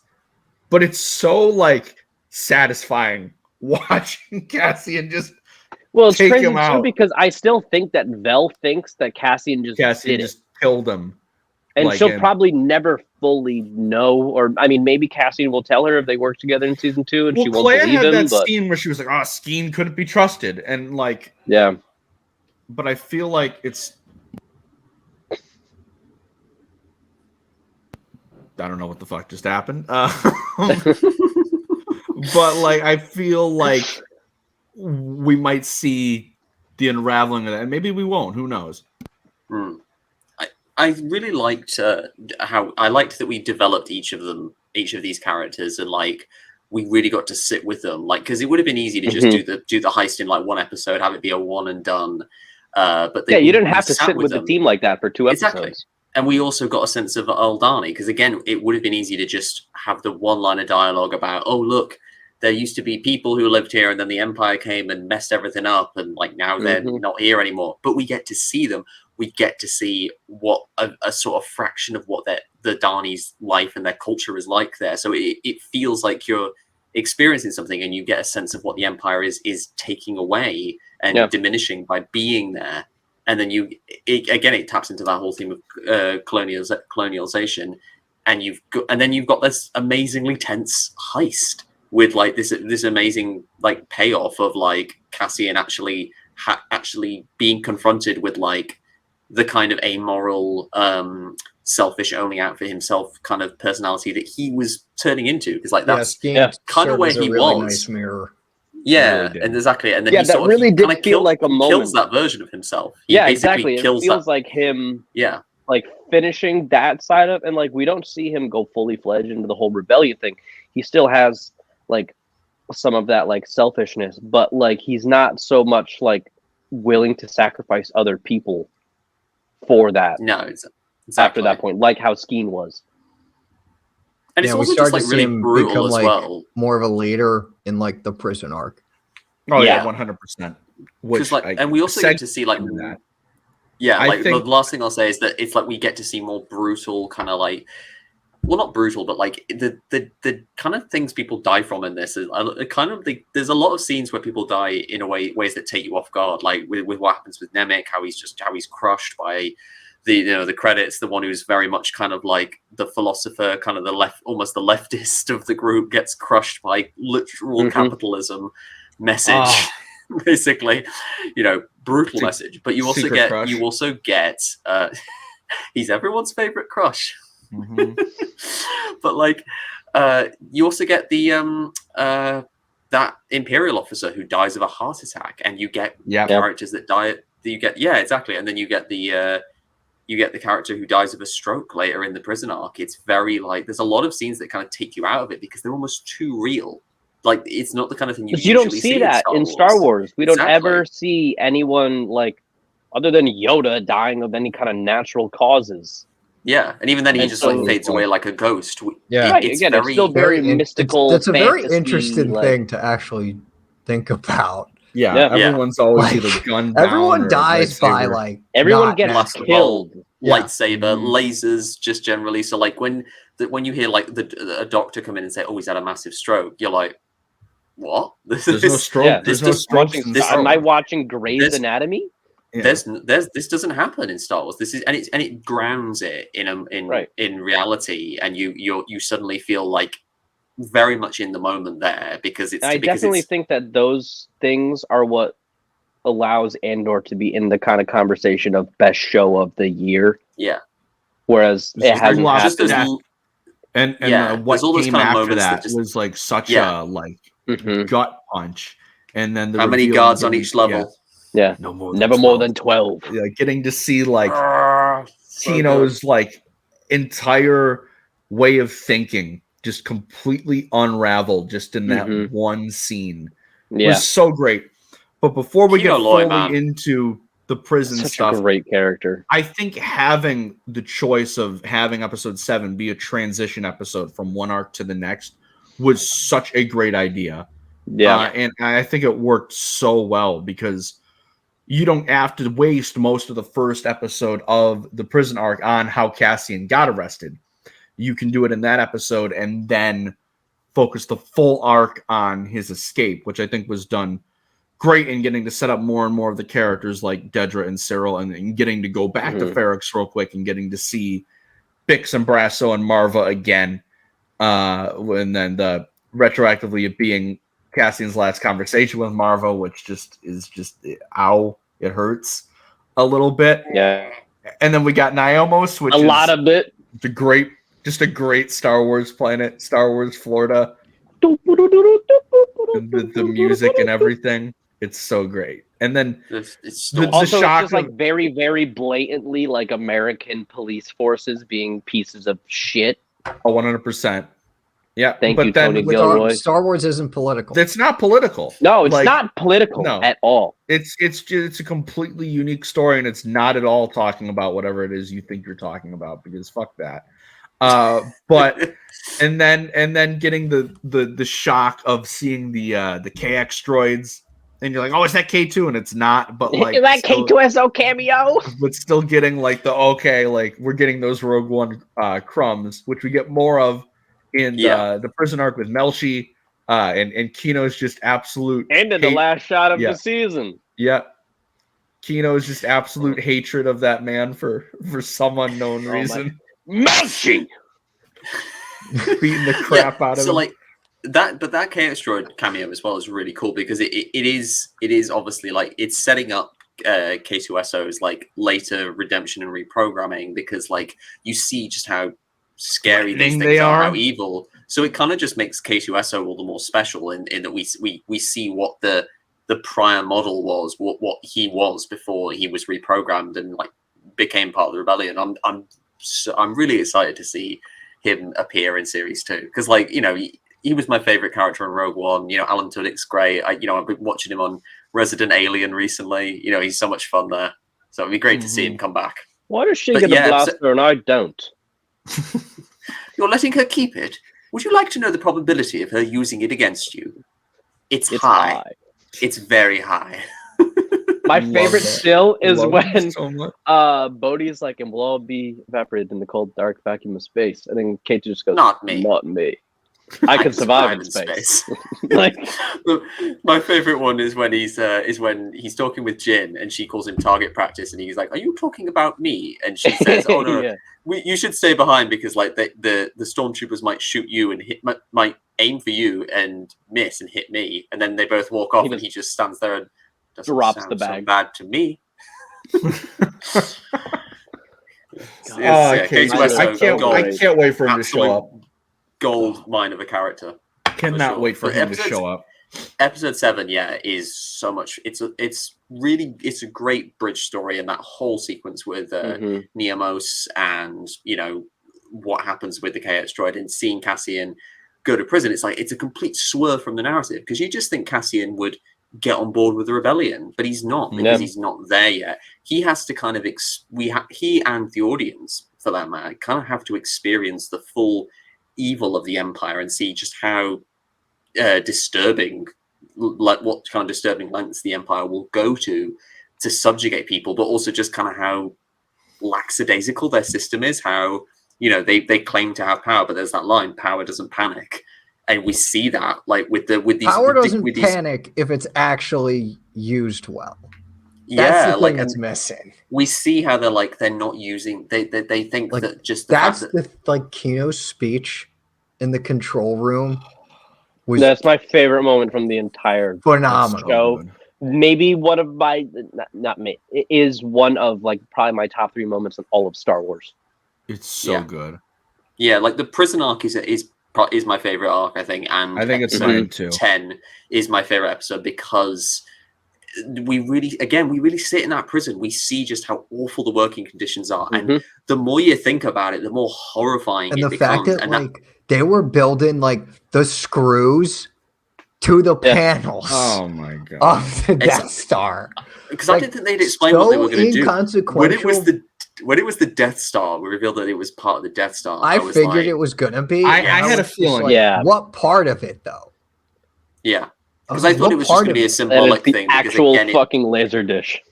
but it's so like satisfying watching Cassian just well, it's take crazy him too out. because I still think that Vel thinks that Cassian just did it. killed him. And Like, she'll probably never fully know, or I mean, maybe Cassian will tell her if they work together in season 2, and she won't Claire believe had him. that But scene where she was like, "Oh, Skeen couldn't be trusted," and like, yeah, but I feel like it's. I don't know what the fuck just happened. But like, I feel like we might see the unraveling of that, and maybe we won't. Who knows? I really liked how I liked that we developed each of these characters, and like we really got to sit with them, like because it would have been easy to just do the heist in like one episode, have it be a one and done. But you didn't have to sit with the team like that for 2 episodes. Exactly. And we also got a sense of Aldani, because again, it would have been easy to just have the one line of dialogue about, oh look, there used to be people who lived here, and then the Empire came and messed everything up, and like now they're not here anymore. But we get to see them. We get to see what a sort of fraction of what the Dani's life and their culture is like there. So it feels like you're experiencing something, and you get a sense of what the Empire is taking away and diminishing by being there. And then it taps into that whole theme of colonialization, and then you've got this amazingly tense heist with like this amazing like payoff of like Cassian actually being confronted with like the kind of amoral, selfish, only out for himself kind of personality that he was turning into. Because like that's kind of where he really was. Nice mirror. Yeah, really, and exactly, and then he that sort really of did feel like a moment. Kills that version of himself. He exactly. It feels like him. Yeah, like finishing that side of, and like we don't see him go fully fledged into the whole rebellion thing. He still has like some of that like selfishness, but like he's not so much like willing to sacrifice other people for that. No, exactly. After that point, like how Skeen was. And it's also just like really brutal as well. More of a leader in like the prison arc. Oh yeah, 100%. Which like, and we also get to see like that. Yeah, like the last thing I'll say is that it's like we get to see more brutal kind of like, well, not brutal, but like the kind of things people die from in this is kind of there's a lot of scenes where people die in ways that take you off guard, like with what happens with Nemec, how he's crushed by the credits, the one who's very much kind of like the philosopher, kind of almost the leftist of the group, gets crushed by literal capitalism message, basically, brutal message. But you also get he's everyone's favorite crush. But like you also get the that Imperial officer who dies of a heart attack, and you get characters that die. Exactly, and then you get the character who dies of a stroke later in the prison arc. It's very like there's a lot of scenes that kind of take you out of it because they're almost too real. Like it's not the kind of thing you don't see that in Star Wars. We don't ever see anyone like other than Yoda dying of any kind of natural causes. Yeah, and even then he just like fades away like a ghost. Yeah, it's still very mystical. That's a very interesting thing to actually think about. Yeah, everyone's always either gunned down. Everyone dies by like everyone gets killed. Lightsaber, lasers, just generally. So like when you hear like a doctor come in and say, "Oh, he's had a massive stroke," you're like, "What? There's no stroke. Yeah, there's no stroke. Am I watching Grey's Anatomy?" Yeah. This doesn't happen in Star Wars. This is and it grounds it in reality, and you suddenly feel like very much in the moment there because it's. I definitely think that those things are what allows Andor to be in the kind of conversation of best show of the year. Yeah. Whereas it hasn't happened. And what came after that was like such a like gut punch, and then how many guards on each level? Yeah, never more than 12. Yeah, getting to see like Tino's like entire way of thinking just completely unraveled just in that one scene was so great. But before we get fully into the prison stuff, a great character. I think having the choice of having episode 7 be a transition episode from one arc to the next was such a great idea. Yeah, and I think it worked so well because you don't have to waste most of the first episode of the prison arc on how Cassian got arrested. You can do it in that episode and then focus the full arc on his escape, which I think was done great in getting to set up more and more of the characters like Dedra and Cyril, and getting to go back to Ferrix real quick and getting to see Bix and Brasso and Marva again, and then the retroactively it being Cassian's last conversation with Marva, which is ow, it hurts a little bit. Yeah. And then we got Niomos, which A is lot of it. a great Star Wars planet, Star Wars Florida. The music and everything, it's so great. And then it's Also, shock it's just like very, very blatantly like American police forces being pieces of shit. 100%. Yeah, Thank but you, then Tony Gilroy. Star Wars isn't political. it's not political. No, it's Like, not political no. at all. It's a completely unique story, and it's not at all talking about whatever it is you think you're talking about, because fuck that. But and then getting the shock of seeing the KX droids, and you're like, oh, is that K2? And it's not, but like Is that still, K2SO cameo? but still getting like like we're getting those Rogue One crumbs, which we get more of in the prison arc with Melshi, and Kino's just absolute And in the hate. last shot of Yeah. the season. Yeah. Kino's just absolute hatred of that man for some unknown reason. Melshi! Beating the crap out of so him. like that, but that KX droid cameo as well is really cool because it is obviously like it's setting up K2SO's like later redemption and reprogramming, because like you see just how scary these things are, how evil. So it kind of just makes K2SO all the more special in that we see what the prior model was, what he was before he was reprogrammed and like became part of the rebellion. I'm really excited to see him appear in series 2, because like, you know, he was my favorite character in Rogue One. You know, Alan Tudyk's great. I've been watching him on Resident Alien recently. You know, he's so much fun there. So it'd be great to see him come back. Why does she get a blaster and I don't? You're letting her keep it? Would you like to know the probability of her using it against you? It's high. It's very high. My favorite still is when so Bodhi's like, and we'll all be evaporated in the cold, dark vacuum of space. And then Kate just goes, Not me. Not me. I can survive in space. Like, my favorite one is when he's talking with Jin and she calls him target practice and he's like, "Are you talking about me?" And she says, "Oh no, yeah. you should stay behind because like the stormtroopers might shoot you and might aim for you and miss and hit me." And then they both walk off and he just stands there and drops the bag. So bad to me. I can't wait for him to show up. Gold mine of a character. Cannot wait for him to show up. Episode 7, is so much. It's a great bridge story, and that whole sequence with Niamos and what happens with the KX droid and seeing Cassian go to prison. It's like it's a complete swerve from the narrative, because you just think Cassian would get on board with the rebellion, but he's not, because he's not there yet. He has to kind of he and the audience, for that matter, kind of have to experience the full evil of the Empire and see just how disturbing, like what kind of disturbing lengths the Empire will go to subjugate people, but also just kind of how lackadaisical their system is, how they claim to have power, but there's that line, power doesn't panic. And we see that like with these power doesn't panic if it's actually used well. That's the thing that's missing. We see how they're not using. They think like, that just Kino's speech in the control room. That's my favorite moment from the entire phenomenal show. Maybe one of my not me. It is one of like probably my top 3 moments in all of Star Wars. It's so good. Yeah, like the prison arc is my favorite arc, I think, and I think it's mine too. 10 is my favorite episode because we really sit in that prison. We see just how awful the working conditions are, and the more you think about it, the more horrifying it becomes. And the fact that they were building like the screws to the panels. Oh my god! Of the Death Star. Because I didn't think they'd explain what they were going to do. When it was the Death Star, we revealed that it was part of the Death Star. I figured it was going to be. I had a feeling. What part of it though? Yeah. Because I thought it was just going to be a symbolic thing. Actual fucking laser dish.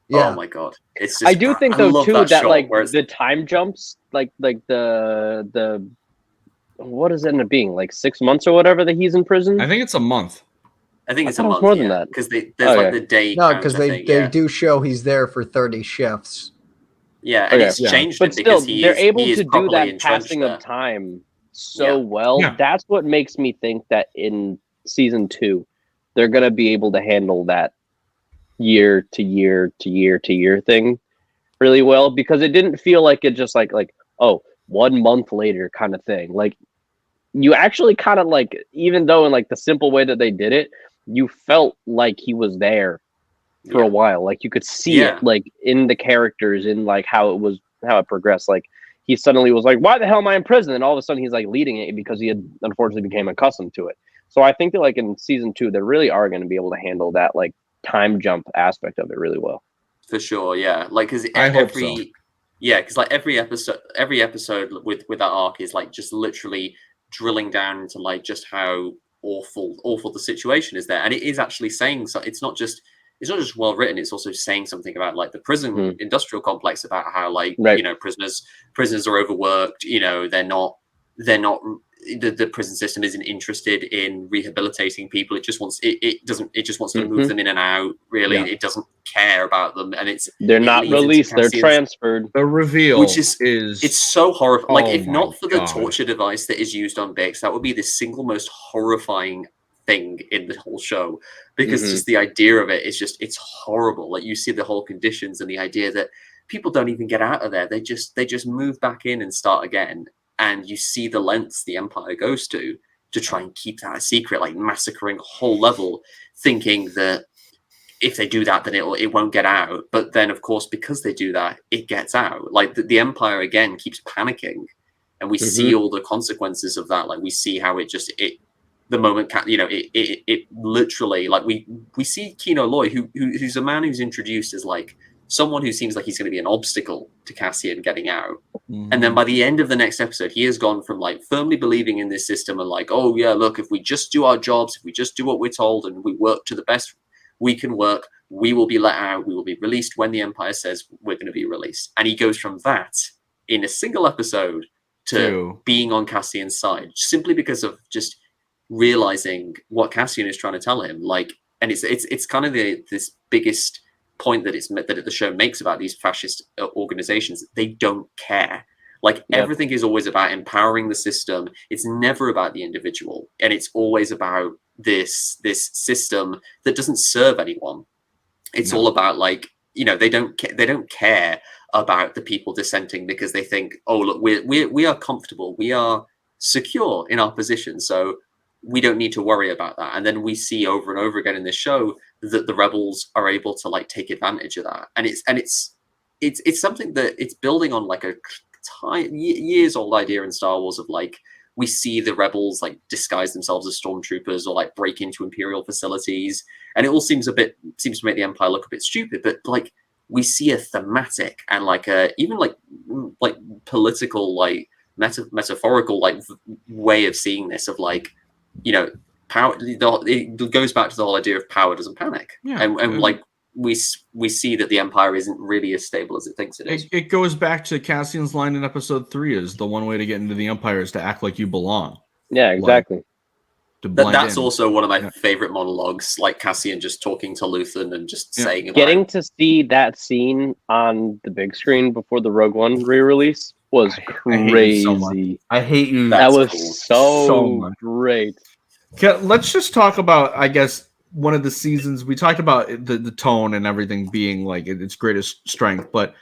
Yeah. Oh my god! It's just, I do think though too that shot, like the time jumps, like the what does it end up being, like 6 months or whatever that he's in prison? I think it's a month. I think it's a month. More than that, because there's like the day. No, because they do show he's there for 30 shifts. Yeah, and it's changed him but still, because he they're is, able he is to do properly that entrenched passing there. of time so well. Yeah. That's what makes me think that in season 2, they're gonna be able to handle that year to year to year to year thing really well, because it didn't feel like it just like 1 month later kind of thing. Like, you actually kind of like, even though in like the simple way that they did it, you felt like he was there for a while. Like, you could see it like in the characters, in like how it progressed. Like, he suddenly was like, why the hell am I in prison? And all of a sudden he's like leading it because he had unfortunately became accustomed to it. So I think that like in season 2, they really are going to be able to handle that like time jump aspect of it really well. For sure, yeah. Like, because I hope so. Yeah, because like every episode with that arc is like just literally drilling down into like just how awful the situation is there, and it is actually saying so. It's not just well written. It's also saying something about like the prison industrial complex, about how like prisoners are overworked. They're not the prison system isn't interested in rehabilitating people. It just wants it just wants to move them in and out. Really, it doesn't care about them, and they're not released. They're transferred. The reveal, which is it's so horrible. Like, if not for the torture device that is used on Bix, that would be the single most horrifying thing in the whole show, because just the idea of it is just, it's horrible. Like, you see the whole conditions and the idea that people don't even get out of there. They just move back in and start again. And you see the lengths the Empire goes to try and keep that a secret, like massacring a whole level, thinking that if they do that, then it won't get out. But then, of course, because they do that, it gets out. Like, the Empire again keeps panicking, and we see all the consequences of that. Like, we see how the moment, it literally, like, we see Kino Loy, who's a man who's introduced as like someone who seems like he's going to be an obstacle to Cassian getting out. And then by the end of the next episode, he has gone from like firmly believing in this system and like, oh yeah, look, if we just do our jobs, if we just do what we're told and we work to the best we can work, we will be let out, we will be released when the Empire says we're going to be released. And he goes from that in a single episode to being on Cassian's side, simply because of just realizing what Cassian is trying to tell him. Like, and it's kind of this biggest point that the show makes about these fascist organizations. They don't care. Like, everything is always about empowering the system. It's never about the individual, and it's always about this system that doesn't serve anyone. It's all about, like, they don't care about the people dissenting, because they think, oh look, we are comfortable, we are secure in our position, so we don't need to worry about that. And then we see over and over again in this show that the rebels are able to like take advantage of that, and it's something that it's building on like a years old idea in Star Wars of like, we see the rebels like disguise themselves as stormtroopers or like break into Imperial facilities, and it all seems to make the Empire look a bit stupid. But like, we see a thematic and like even like political, like metaphorical like way of seeing this, of like, power. It goes back to the whole idea of power doesn't panic, and like we see that the Empire isn't really as stable as it thinks it is. It goes back to Cassian's line in episode 3: is the one way to get into the Empire is to act like you belong. Yeah, exactly. Like, that's also one of my favorite monologues, like Cassian just talking to Luthen and just saying about getting to see that scene on the big screen before the Rogue One re-release was crazy. I hate you. That was so great. Okay, let's just talk about, I guess, one of the seasons. We talked about the tone and everything being like its greatest strength, but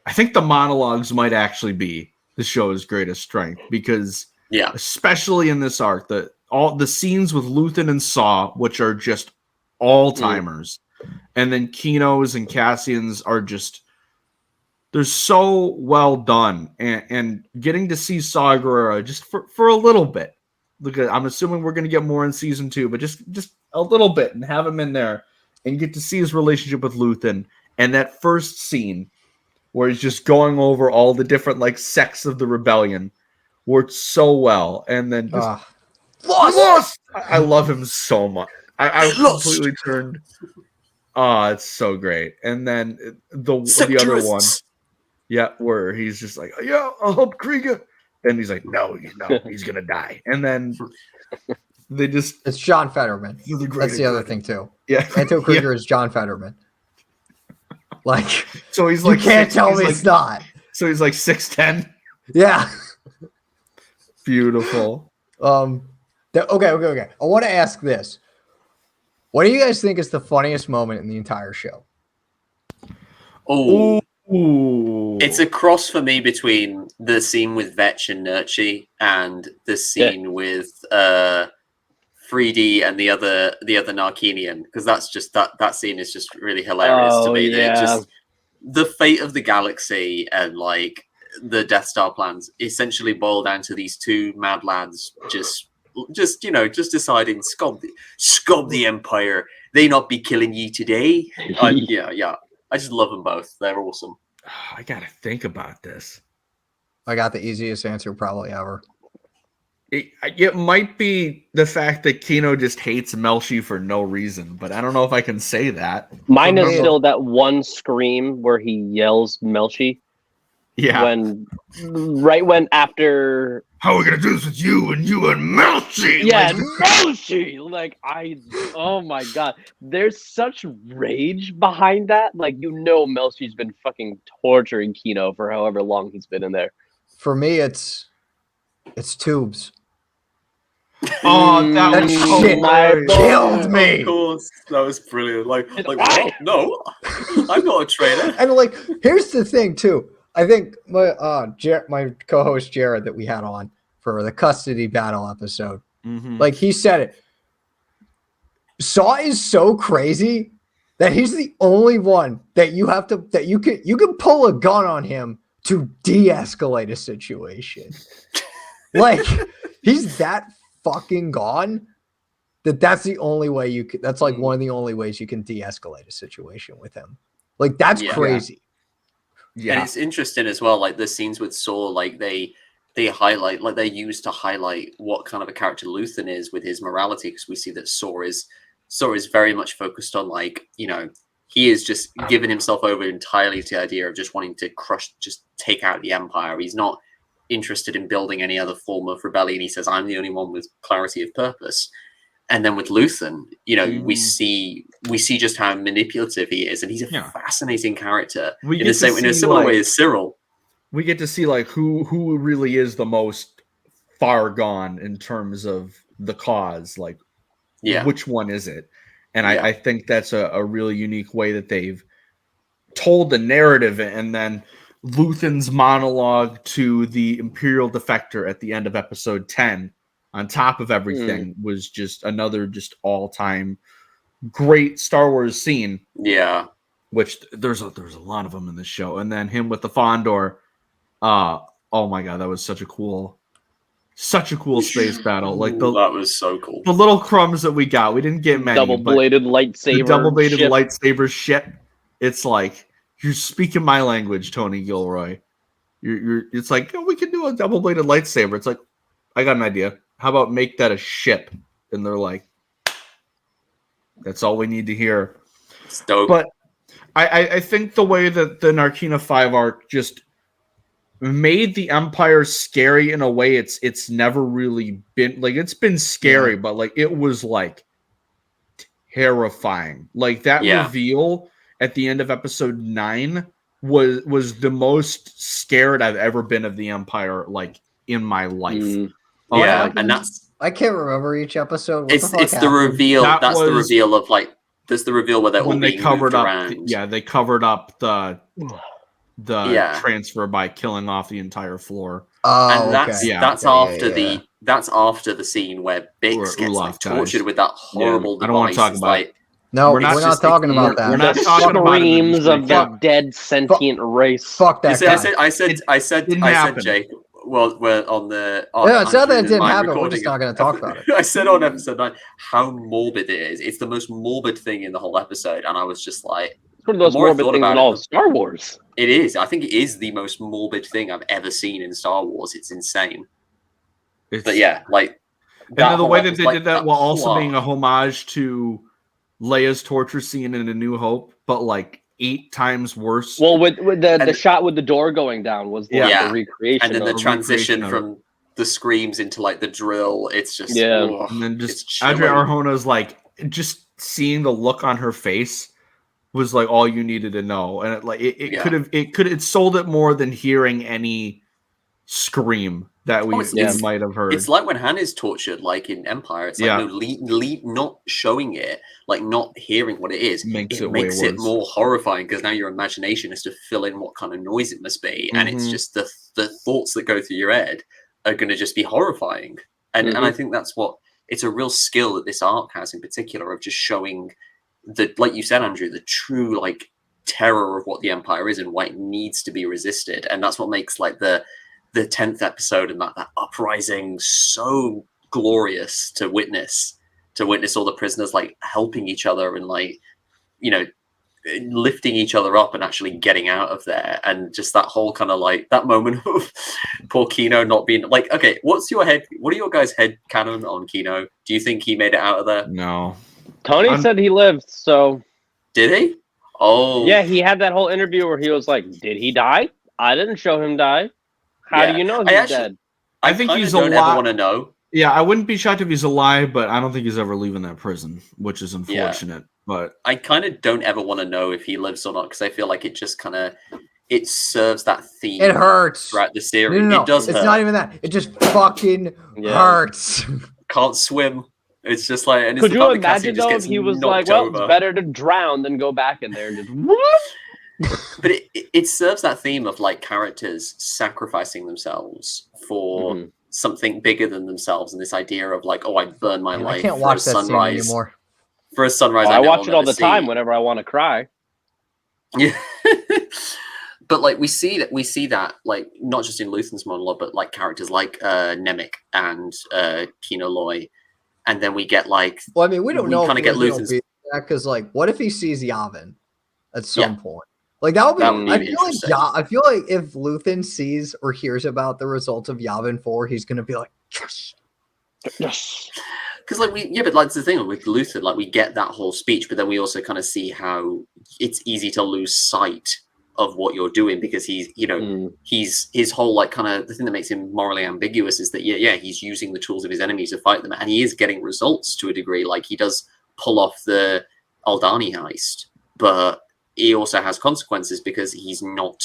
I think the monologues might actually be the show's greatest strength, because especially in this arc, all the scenes with Luthen and Saw, which are just all timers, and then Kino's and Cassian's are just, they're so well done, and getting to see Saw Gerrera just for a little bit. Look, I'm assuming we're going to get more in season 2, but just a little bit, and have him in there and get to see his relationship with Luthen. And that first scene where he's just going over all the different like sects of the rebellion worked so well. And then just lost. I love him so much. I completely turned. It's so great. And then the other one, where he's just like, I'll help Krieger. And he's like, no, he's gonna die. And then they just, it's John Fetterman. That's the other thing too. Yeah, Anto Krieger is John Fetterman. Like, So he's you like can't tell he's me like, it's not. So he's like 6'10". Yeah. Beautiful. Okay. I want to ask this. What do you guys think is the funniest moment in the entire show? Oh, Ooh. it's a cross for me between the scene with Vetch and Nurchi and the scene with 3D and the other Narkinian, because that's just that scene is just really hilarious to me. Yeah. Just the fate of the galaxy and like the Death Star plans essentially boil down to these two mad lads just deciding scum the Empire. They not be killing ye today. Yeah. I just love them both. They're awesome. I gotta think about this. I got the easiest answer probably ever. It might be the fact that Kino just hates Melshi for no reason, but I don't know if I can say that. Mine is me, still that one scream where he yells Melshi. Yeah. When after. How are we gonna do this with you and Melshi? Yeah, Melshi! Oh my god. There's such rage behind that. Like, Melshi's been fucking torturing Kino for however long he's been in there. For me, it's Tubes. Oh, that was shit killed me. Of course, that was brilliant. Like what? No, I'm not a traitor. And like, here's the thing too. I think my my co-host Jared that we had on for the custody battle episode, like he said it. Saw is so crazy that he's the only one that you can pull a gun on him to de-escalate a situation. Like, he's that fucking gone that's the only way you could. That's like one of the only ways you can de-escalate a situation with him. Like, that's crazy. Yeah, and it's interesting as well. Like the scenes with Saw, like they highlight, like they used to highlight what kind of a character Luthen is with his morality, because we see that Saw is very much focused on, like, he is just giving himself over entirely to the idea of just wanting to just take out the Empire. He's not interested in building any other form of rebellion. He says, I'm the only one with clarity of purpose. And then with Luthen, we see just how manipulative he is, and he's a fascinating character in a similar way as Cyril. We get to see like who really is the most far gone in terms of the cause, like which one is it? And I think that's a really unique way that they've told the narrative. And then Luthen's monologue to the Imperial defector at the end of episode 10, on top of everything, was just another all-time great Star Wars scene. Yeah. Which there's a lot of them in this show. And then him with the Fondor. Oh my god, that was such a cool space battle. Like that was so cool. The little crumbs that we got. We didn't get many. Double-bladed lightsaber. The double-bladed lightsaber shit. It's like, you're speaking my language, Tony Gilroy. It's like, we can do a double-bladed lightsaber. It's like, I got an idea. How about make that a ship? And they're like, that's all we need to hear. It's dope. But I think the way that the Narkina 5 arc just made the Empire scary in a way it's never really been. Like, it's been scary, but like it was like terrifying. Like that reveal at the end of episode 9 was the most scared I've ever been of the Empire, like, in my life. And I can't remember each episode. It's the reveal. That's the reveal of, like, there's the reveal where they're all being moved around. They covered up the transfer by killing off the entire floor. And that's after the scene where Bix gets like tortured with that horrible device. I don't want to talk about it. No, we're not talking about that. We're not talking about screams of the dead sentient race. Fuck that guy. I said, Jake. Well, we're on the. It's not that it didn't happen. We're just not going to talk about it. I said on episode 9 how morbid it is. It's the most morbid thing in the whole episode, and I was just like, it's one of those morbid things in all of Star Wars. It is. I think it is the most morbid thing I've ever seen in Star Wars. It's insane. But yeah, like, and then the way that they did that while also being a homage to Leia's torture scene in A New Hope, but like 8 times worse. Well, with the shot with the door going down was the recreation, and then the transition from the screams into like the drill. It's just and then just Adria Arjona's like, just seeing the look on her face was like all you needed to know, and it could have sold it more than hearing any scream that we might have heard. It's like when Han is tortured, like in Empire. It's like not showing it, like not hearing what it is, makes it more horrifying because now your imagination has to fill in what kind of noise it must be, and it's just the thoughts that go through your head are going to just be horrifying. And and I think that's what it's a real skill that this arc has in particular of just showing the, like you said, Andrew, the true like terror of what the Empire is and why it needs to be resisted, and that's what makes like the 10th episode and that uprising so glorious to witness all the prisoners like helping each other and like, you know, lifting each other up and actually getting out of there, and just that whole kind of like that moment of poor Kino not being like, okay, what are your guys' head canon on Kino? Do you think he made it out of there? No. Tony said he lived, so did he? Oh yeah, he had that whole interview where he was like, did he die? I didn't show him die. How do you know he's dead? I think he's alive. Don't ever want to know. Yeah, I wouldn't be shocked if he's alive, but I don't think he's ever leaving that prison, which is unfortunate. But I kind of don't ever want to know if he lives or not because I feel like it just kind of it serves that theme. It hurts throughout the series. No. It does. It's hurt. not even that. It just fucking hurts. Can't swim. It's just like. And could you imagine though if he was like, "Well, it's better to drown than go back in there and just." But it serves that theme of like characters sacrificing themselves for something bigger than themselves, and this idea of like, oh, I burn my life. I can't watch that scene anymore. For a sunrise, I watch it all the time whenever I want to cry. Yeah, but like we see that like not just in Luthen's monologue, but like characters like Nemik and Kino Loy, and then we get like. Well, I mean, we don't know. Kind of get Luthen's because like, what if he sees Yavin at some point? Like that would be. I feel like if Luthen sees or hears about the results of Yavin 4, he's gonna be like, yes. Because like but like the thing with Luthen, like we get that whole speech, but then we also kind of see how it's easy to lose sight of what you're doing because he's, you know, he's his whole like kind of the thing that makes him morally ambiguous is that he's using the tools of his enemies to fight them, and he is getting results to a degree. Like he does pull off the Aldani heist, but he also has consequences because he's not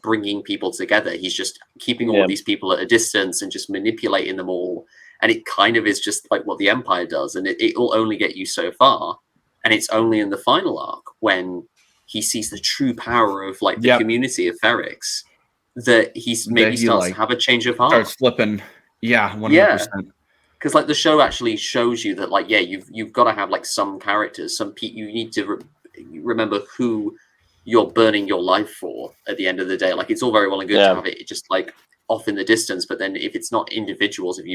bringing people together. He's just keeping all these people at a distance and just manipulating them all. And it kind of is just like what the Empire does. And it will only get you so far. And it's only in the final arc when he sees the true power of like the community of Ferrix that he's maybe starts to have a change of heart. Starts flipping. Yeah, 100%. Yeah. Because like the show actually shows you that like, you've got to have like some characters, some people you need to remember who you're burning your life for at the end of the day. Like it's all very well and good to have it just like off in the distance, but then if it's not individuals, if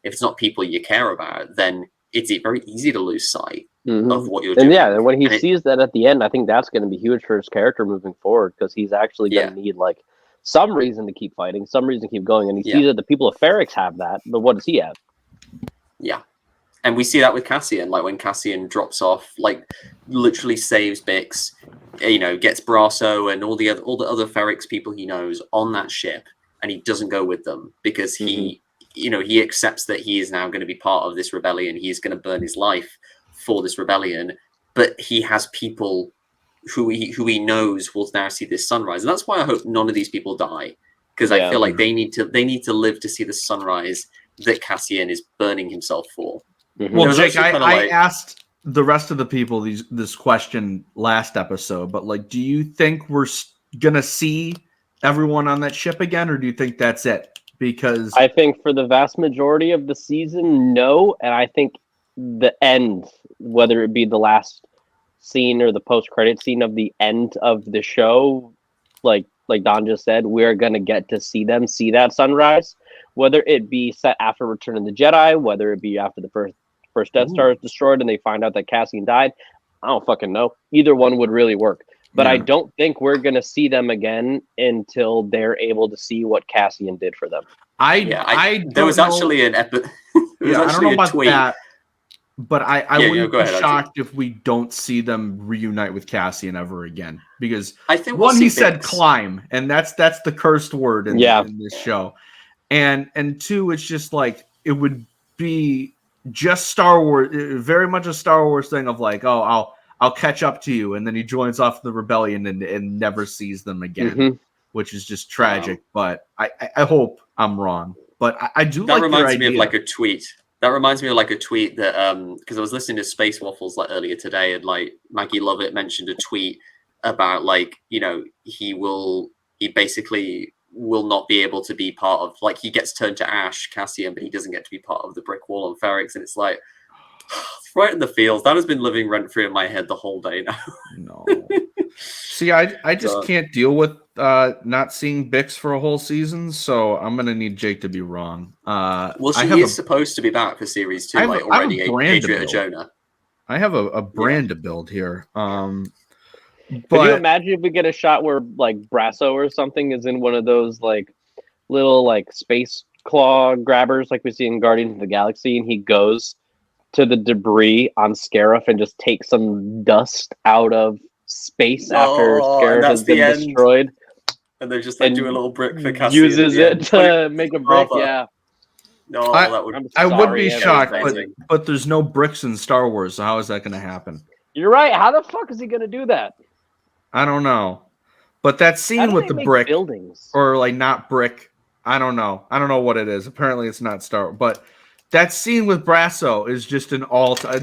it's not people you care about, then it's very easy to lose sight of what you're doing. And when he sees that at the end, I think that's going to be huge for his character moving forward because he's actually going to need like some reason to keep fighting, some reason to keep going, and he sees that the people of Ferrix have that, but what does he have? Yeah. And we see that with Cassian, like when Cassian drops off, like literally saves Bix, you know, gets Brasso and all the other Ferrix people he knows on that ship, and he doesn't go with them because he accepts that he is now going to be part of this rebellion. He is going to burn his life for this rebellion, but he has people who he knows will now see this sunrise, and that's why I hope none of these people die because I feel like they need to live to see the sunrise that Cassian is burning himself for. Well, Jake, I asked the rest of the people this question last episode, but like, do you think we're gonna see everyone on that ship again, or do you think that's it? Because I think for the vast majority of the season, no, and I think the end, whether it be the last scene or the post-credit scene of the end of the show, like Don just said, we're gonna get to see them see that sunrise, whether it be set after Return of the Jedi, whether it be after the first Death Star is destroyed and they find out that Cassian died. I don't fucking know. Either one would really work. But I don't think we're going to see them again until they're able to see what Cassian did for them. There was actually an episode. I don't know about tweet. That, but I wouldn't be shocked if we don't see them reunite with Cassian ever again. Because I think he said climb, and that's the cursed word in this show. And two, it's just like it would be just Star Wars, very much a Star Wars thing of like, oh, I'll catch up to you. And then he joins off the rebellion and never sees them again, which is just tragic. But I hope I'm wrong. But I do that like reminds your me of idea. like a tweet. That reminds me of like a tweet that because I was listening to Space Waffles like earlier today, and like Maggie Lovett mentioned a tweet about like, you know, he basically will not be able to be part of, like, he gets turned to ash, Cassian, but he doesn't get to be part of the brick wall on Ferrix, and it's like right in the feels. That has been living rent free in my head the whole day now. No. See, I just can't deal with not seeing Bix for a whole season, so I'm gonna need Jake to be wrong. Well, she is supposed to be back for series 2, like already. Adria Jonah. I have a brand to build here. Could you imagine if we get a shot where like Brasso or something is in one of those like little like space claw grabbers like we see in Guardians of the Galaxy, and he goes to the debris on Scarif and just takes some dust out of space after Scarif has been destroyed, and they're just like do a little brick for Cassian. Uses it to make a brick. Yeah. No, that would. I would be shocked, but there's no bricks in Star Wars, so how is that going to happen? You're right. How the fuck is he going to do that? I don't know. But that scene with the brick buildings, or like not brick, I don't know. I don't know what it is. Apparently, it's not Star Wars, but that scene with Brasso is just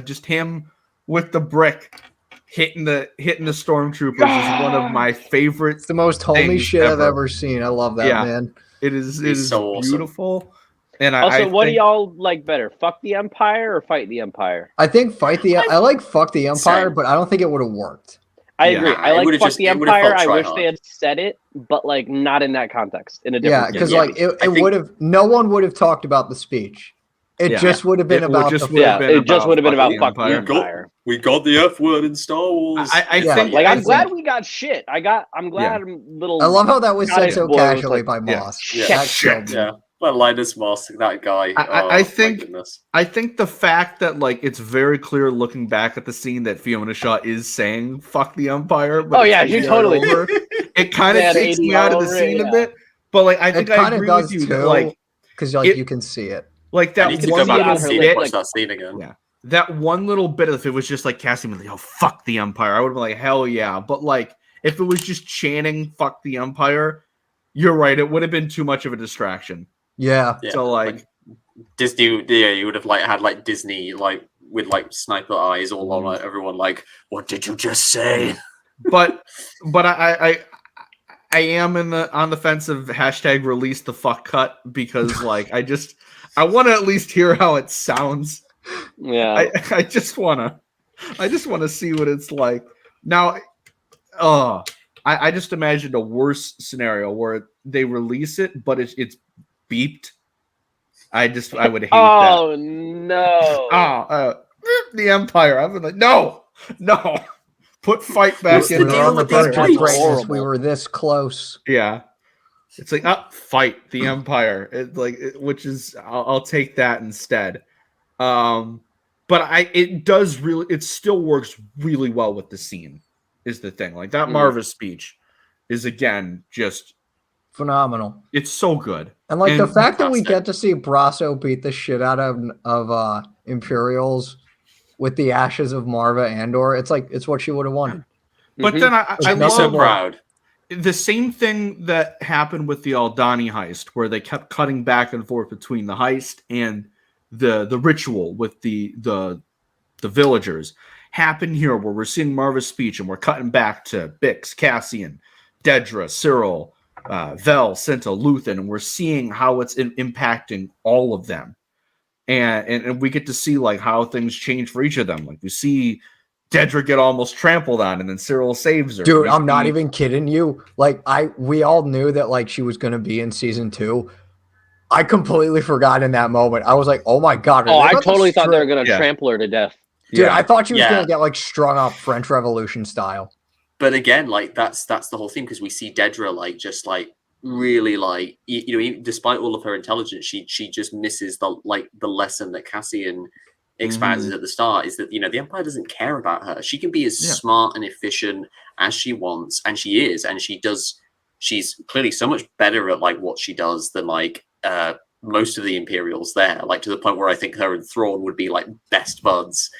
just him with the brick hitting the stormtroopers is one of my favorite. It's the most homey shit I've ever seen. I love that, man. It is so beautiful. Awesome. And also, what do y'all like better? Fuck the Empire or fight the Empire? I think I like fuck the Empire, but I don't think it would have worked. I agree. I like fuck the Empire. I wish they had said it, but like not in that context. In a different because like it would have. No one would have talked about the speech. It just would have been about it just would have been about fuck the Empire. We got the F word in Star Wars. I think like I'm glad we got shit. I'm glad little. I love how that was said so casually by Moss. Yeah. Well, Linus Moss, that guy. I think the fact that like it's very clear looking back at the scene that Fiona Shaw is saying "fuck the Empire." But you totally. It kind of takes me out of the scene a bit, but like I think I agree with you. Like because like you can see it. Like that one little bit. Watch that scene again. Yeah, that one little bit. If it was just like Cassian, like, "Oh fuck the Empire," I would have been like, "Hell yeah!" But like if it was just chanting "fuck the Empire," you're right. It would have been too much of a distraction. Yeah. So like Disney, you would have like had like Disney like with like sniper eyes all on like, everyone like, what did you just say? But I am on the fence of hashtag release the fuck cut because like I want to at least hear how it sounds. Yeah. I just want to see what it's like. Now, I just imagined a worse scenario where they release it, but it's beeped. I would hate that. Oh no! The Empire. I've been like, no, put fight back in. We were this close. Yeah, it's like fight the Empire. Which is I'll take that instead. But it still works really well with the scene. Is the thing like that Marva speech is again just phenomenal. It's so good. And like the fact that we get to see Brasso beat the shit out of Imperials with the ashes of Marva Andor, it's like it's what she would have wanted. But then I'm so proud. The same thing that happened with the Aldani heist, where they kept cutting back and forth between the heist and the ritual with the villagers, happened here, where we're seeing Marva's speech and we're cutting back to Bix, Cassian, Dedra, Cyril, Vel, Cinta, Luthen, and we're seeing how it's impacting all of them, and we get to see like how things change for each of them. Like we see Dedra get almost trampled on, and then Cyril saves her. Dude, I'm not even kidding you. Like we all knew that like she was going to be in season 2. I completely forgot in that moment. I was like, oh my god! I totally thought they were going to trample her to death. Dude, I thought she was going to get like strung up French Revolution style. But again, like that's the whole thing, because we see Dedra like just like really like despite all of her intelligence, she just misses the lesson that Cassian expounded at the start, is that the Empire doesn't care about her. She can be as smart and efficient as she wants, and she is, and she does. She's clearly so much better at like what she does than like most of the Imperials there, like to the point where I think her and Thrawn would be like best buds.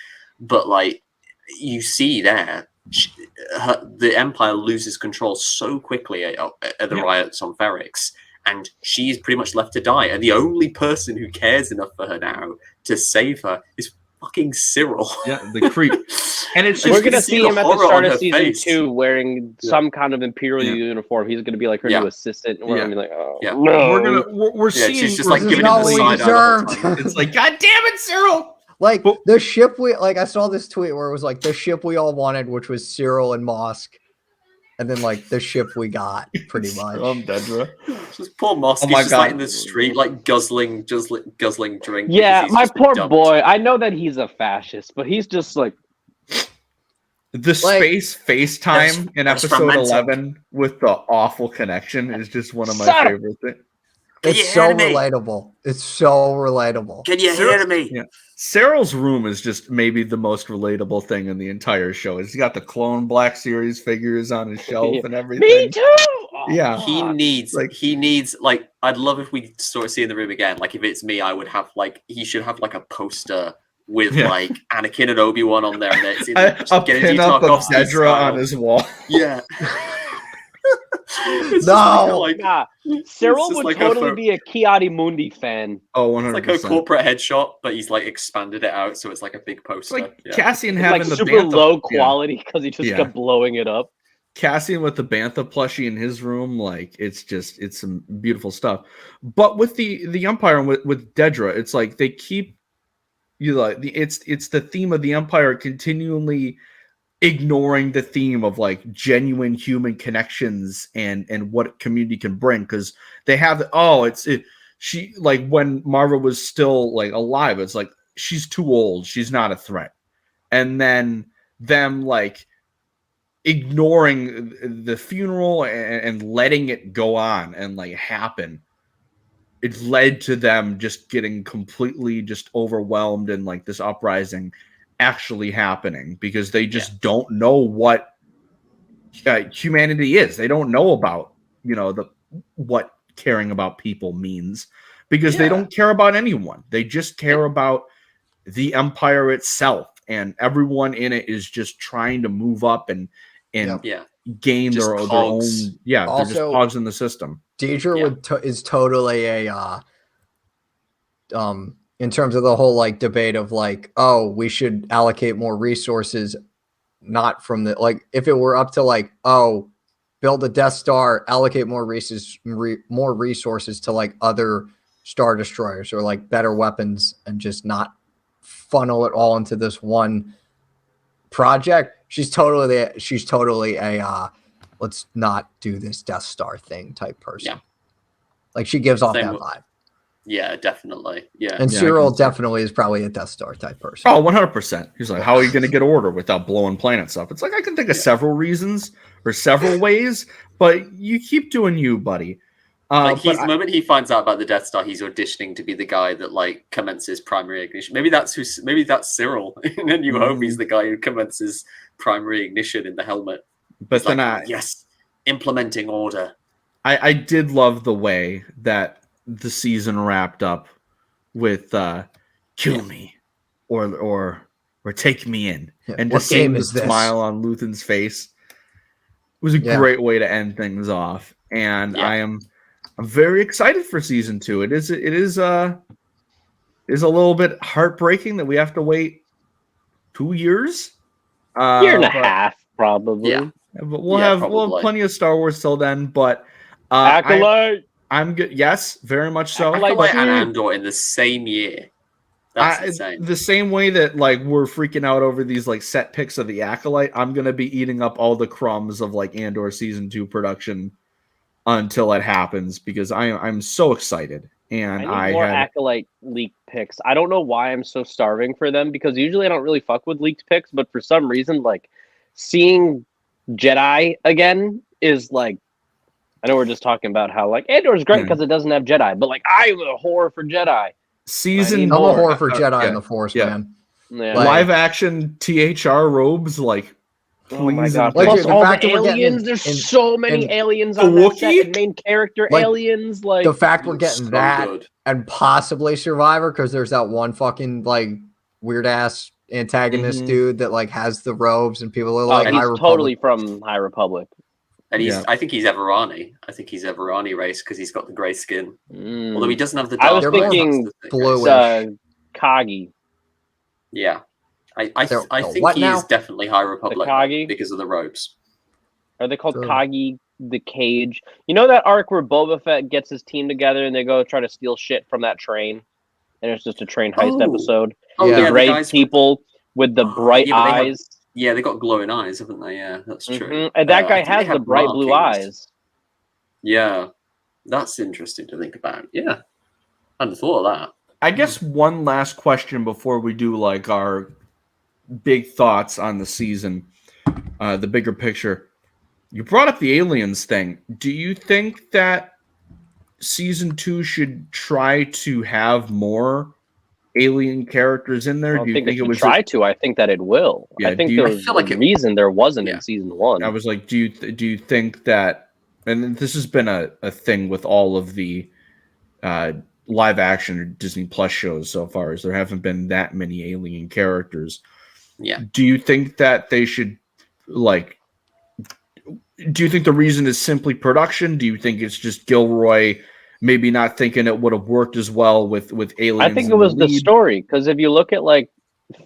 But like you see there, the Empire loses control so quickly at the riots on Ferrix, and she's pretty much left to die. And the only person who cares enough for her now to save her is fucking Cyril. Yeah, the creep. And it's just, we're gonna see him at the start of season face. 2 wearing some kind of Imperial uniform. He's gonna be like her new assistant, and we're gonna be like, oh no. We're seeing. She's just like This is giving him not the what side we eye. deserved. It's like, God damn it, Cyril! Like the ship I saw this tweet where it was like the ship we all wanted, which was Cyril and Mosk, and then like the ship we got, pretty much. Dedra. Just poor Mosk. He's just like in the street, like guzzling drink. Yeah, my poor dumped. boy. I know that he's a fascist, but he's just like The space FaceTime in episode 11 with the awful connection is just one of my favorite things. It's so relatable. It's so relatable. Can you hear me? Yeah. Cyril's room is just maybe the most relatable thing in the entire show. He's got the Clone Black Series figures on his shelf and everything. Me too. Yeah. He needs I'd love if we sort of see in the room again. Like if it's me, I would have he should have like a poster with like Anakin and Obi-Wan on there, and it's a pin-up of Dedra on his wall. Yeah. No, Cyril would totally be a Ki-Adi-Mundi fan. Oh, 100%. It's like a corporate headshot, but he's like expanded it out, so it's like a big poster. It's like Cassian having the super Bantha, low quality because he just kept blowing it up. Cassian with the Bantha plushie in his room, like it's some beautiful stuff. But with the Empire and with Dedra, it's like they keep it's the theme of the Empire continually ignoring the theme of like genuine human connections and what community can bring, because they have she like when Marva was still like alive, it's like she's too old, she's not a threat, and then them like ignoring the funeral and letting it go on and like happen, it led to them just getting completely just overwhelmed and like this uprising actually happening, because they just don't know what humanity is. They don't know about what caring about people means, because they don't care about anyone. They just care about the Empire itself, and everyone in it is just trying to move up and gain just their own. Also, they're just cogs in the system. Dedra is totally a in terms of the whole like debate of like, oh, we should allocate more resources, not from the like, if it were up to like, oh, build a Death Star, allocate more resources to like other Star Destroyers or like better weapons, and just not funnel it all into this one project. She's totally a let's not do this Death Star thing type person. Yeah. Like she gives off Same that with- vibe. Yeah, definitely. Yeah. And Cyril definitely is probably a Death Star type person. Oh, 100%. He's like, how are you going to get order without blowing planets up? It's like, I can think of several reasons or several ways, but you keep doing you, buddy. The moment he finds out about the Death Star, he's auditioning to be the guy that like commences primary ignition. Maybe that's Cyril. In A New Hope, he's the guy who commences primary ignition in the helmet. But he's then implementing order. I did love the way that the season wrapped up with kill me or take me in, and just seeing the smile on Luthen's face was a great way to end things off. And I'm very excited for season 2. It is a little bit heartbreaking that we have to wait 2 years, year and a half probably. Yeah, but we'll have plenty of Star Wars till then. But Acolyte. I'm good. Yes, very much so. Acolyte and Andor in the same year. That's insane. The same way that like we're freaking out over these like set pics of the Acolyte, I'm gonna be eating up all the crumbs of like Andor season 2 production until it happens, because I'm so excited. And I need more Acolyte leaked pics. I don't know why I'm so starving for them, because usually I don't really fuck with leaked pics, but for some reason, like seeing Jedi again is like, I know we're just talking about how like Andor is great because it doesn't have Jedi, but like I'm a whore for Jedi. I'm a whore for Jedi in the Force, man. Yeah. Live action THR robes, like, oh my please. god! Like, Plus the all fact the that we're getting aliens. There's so many aliens a on that Wookiee? set, and main character Like, aliens. Like the fact we're getting so that good. and possibly Survivor, because there's that one fucking like weird ass antagonist dude that like has the robes, and people are like, he's totally from High Republic. And I think he's Everani. I think he's Everani race because he's got the grey skin. Although he doesn't have the dark. I was thinking bluish. Kagi. Yeah. I think he's now? definitely High Republic because of the robes. Are they called Kagi the Cage? You know that arc where Boba Fett gets his team together and they go try to steal shit from that train? And it's just a train heist episode. Yeah. The gray people with the bright eyes. They got glowing eyes, haven't they? Yeah, that's true. And that guy has the bright blue eyes. Yeah. That's interesting to think about. Yeah. I hadn't thought of that. I guess one last question before we do like our big thoughts on the season, the bigger picture. You brought up the aliens thing. Do you think that season 2 should try to have more alien characters in there? I don't think it would try to. I think that it will. Yeah, I think there's a reason there wasn't in season 1. I was like, do you think that? And this has been a thing with all of the live action Disney Plus shows so far, is there haven't been that many alien characters. Yeah. Do you think that they should like? Do you think the reason is simply production? Do you think it's just Gilroy maybe not thinking it would have worked as well with aliens? I think it was the story, because if you look at like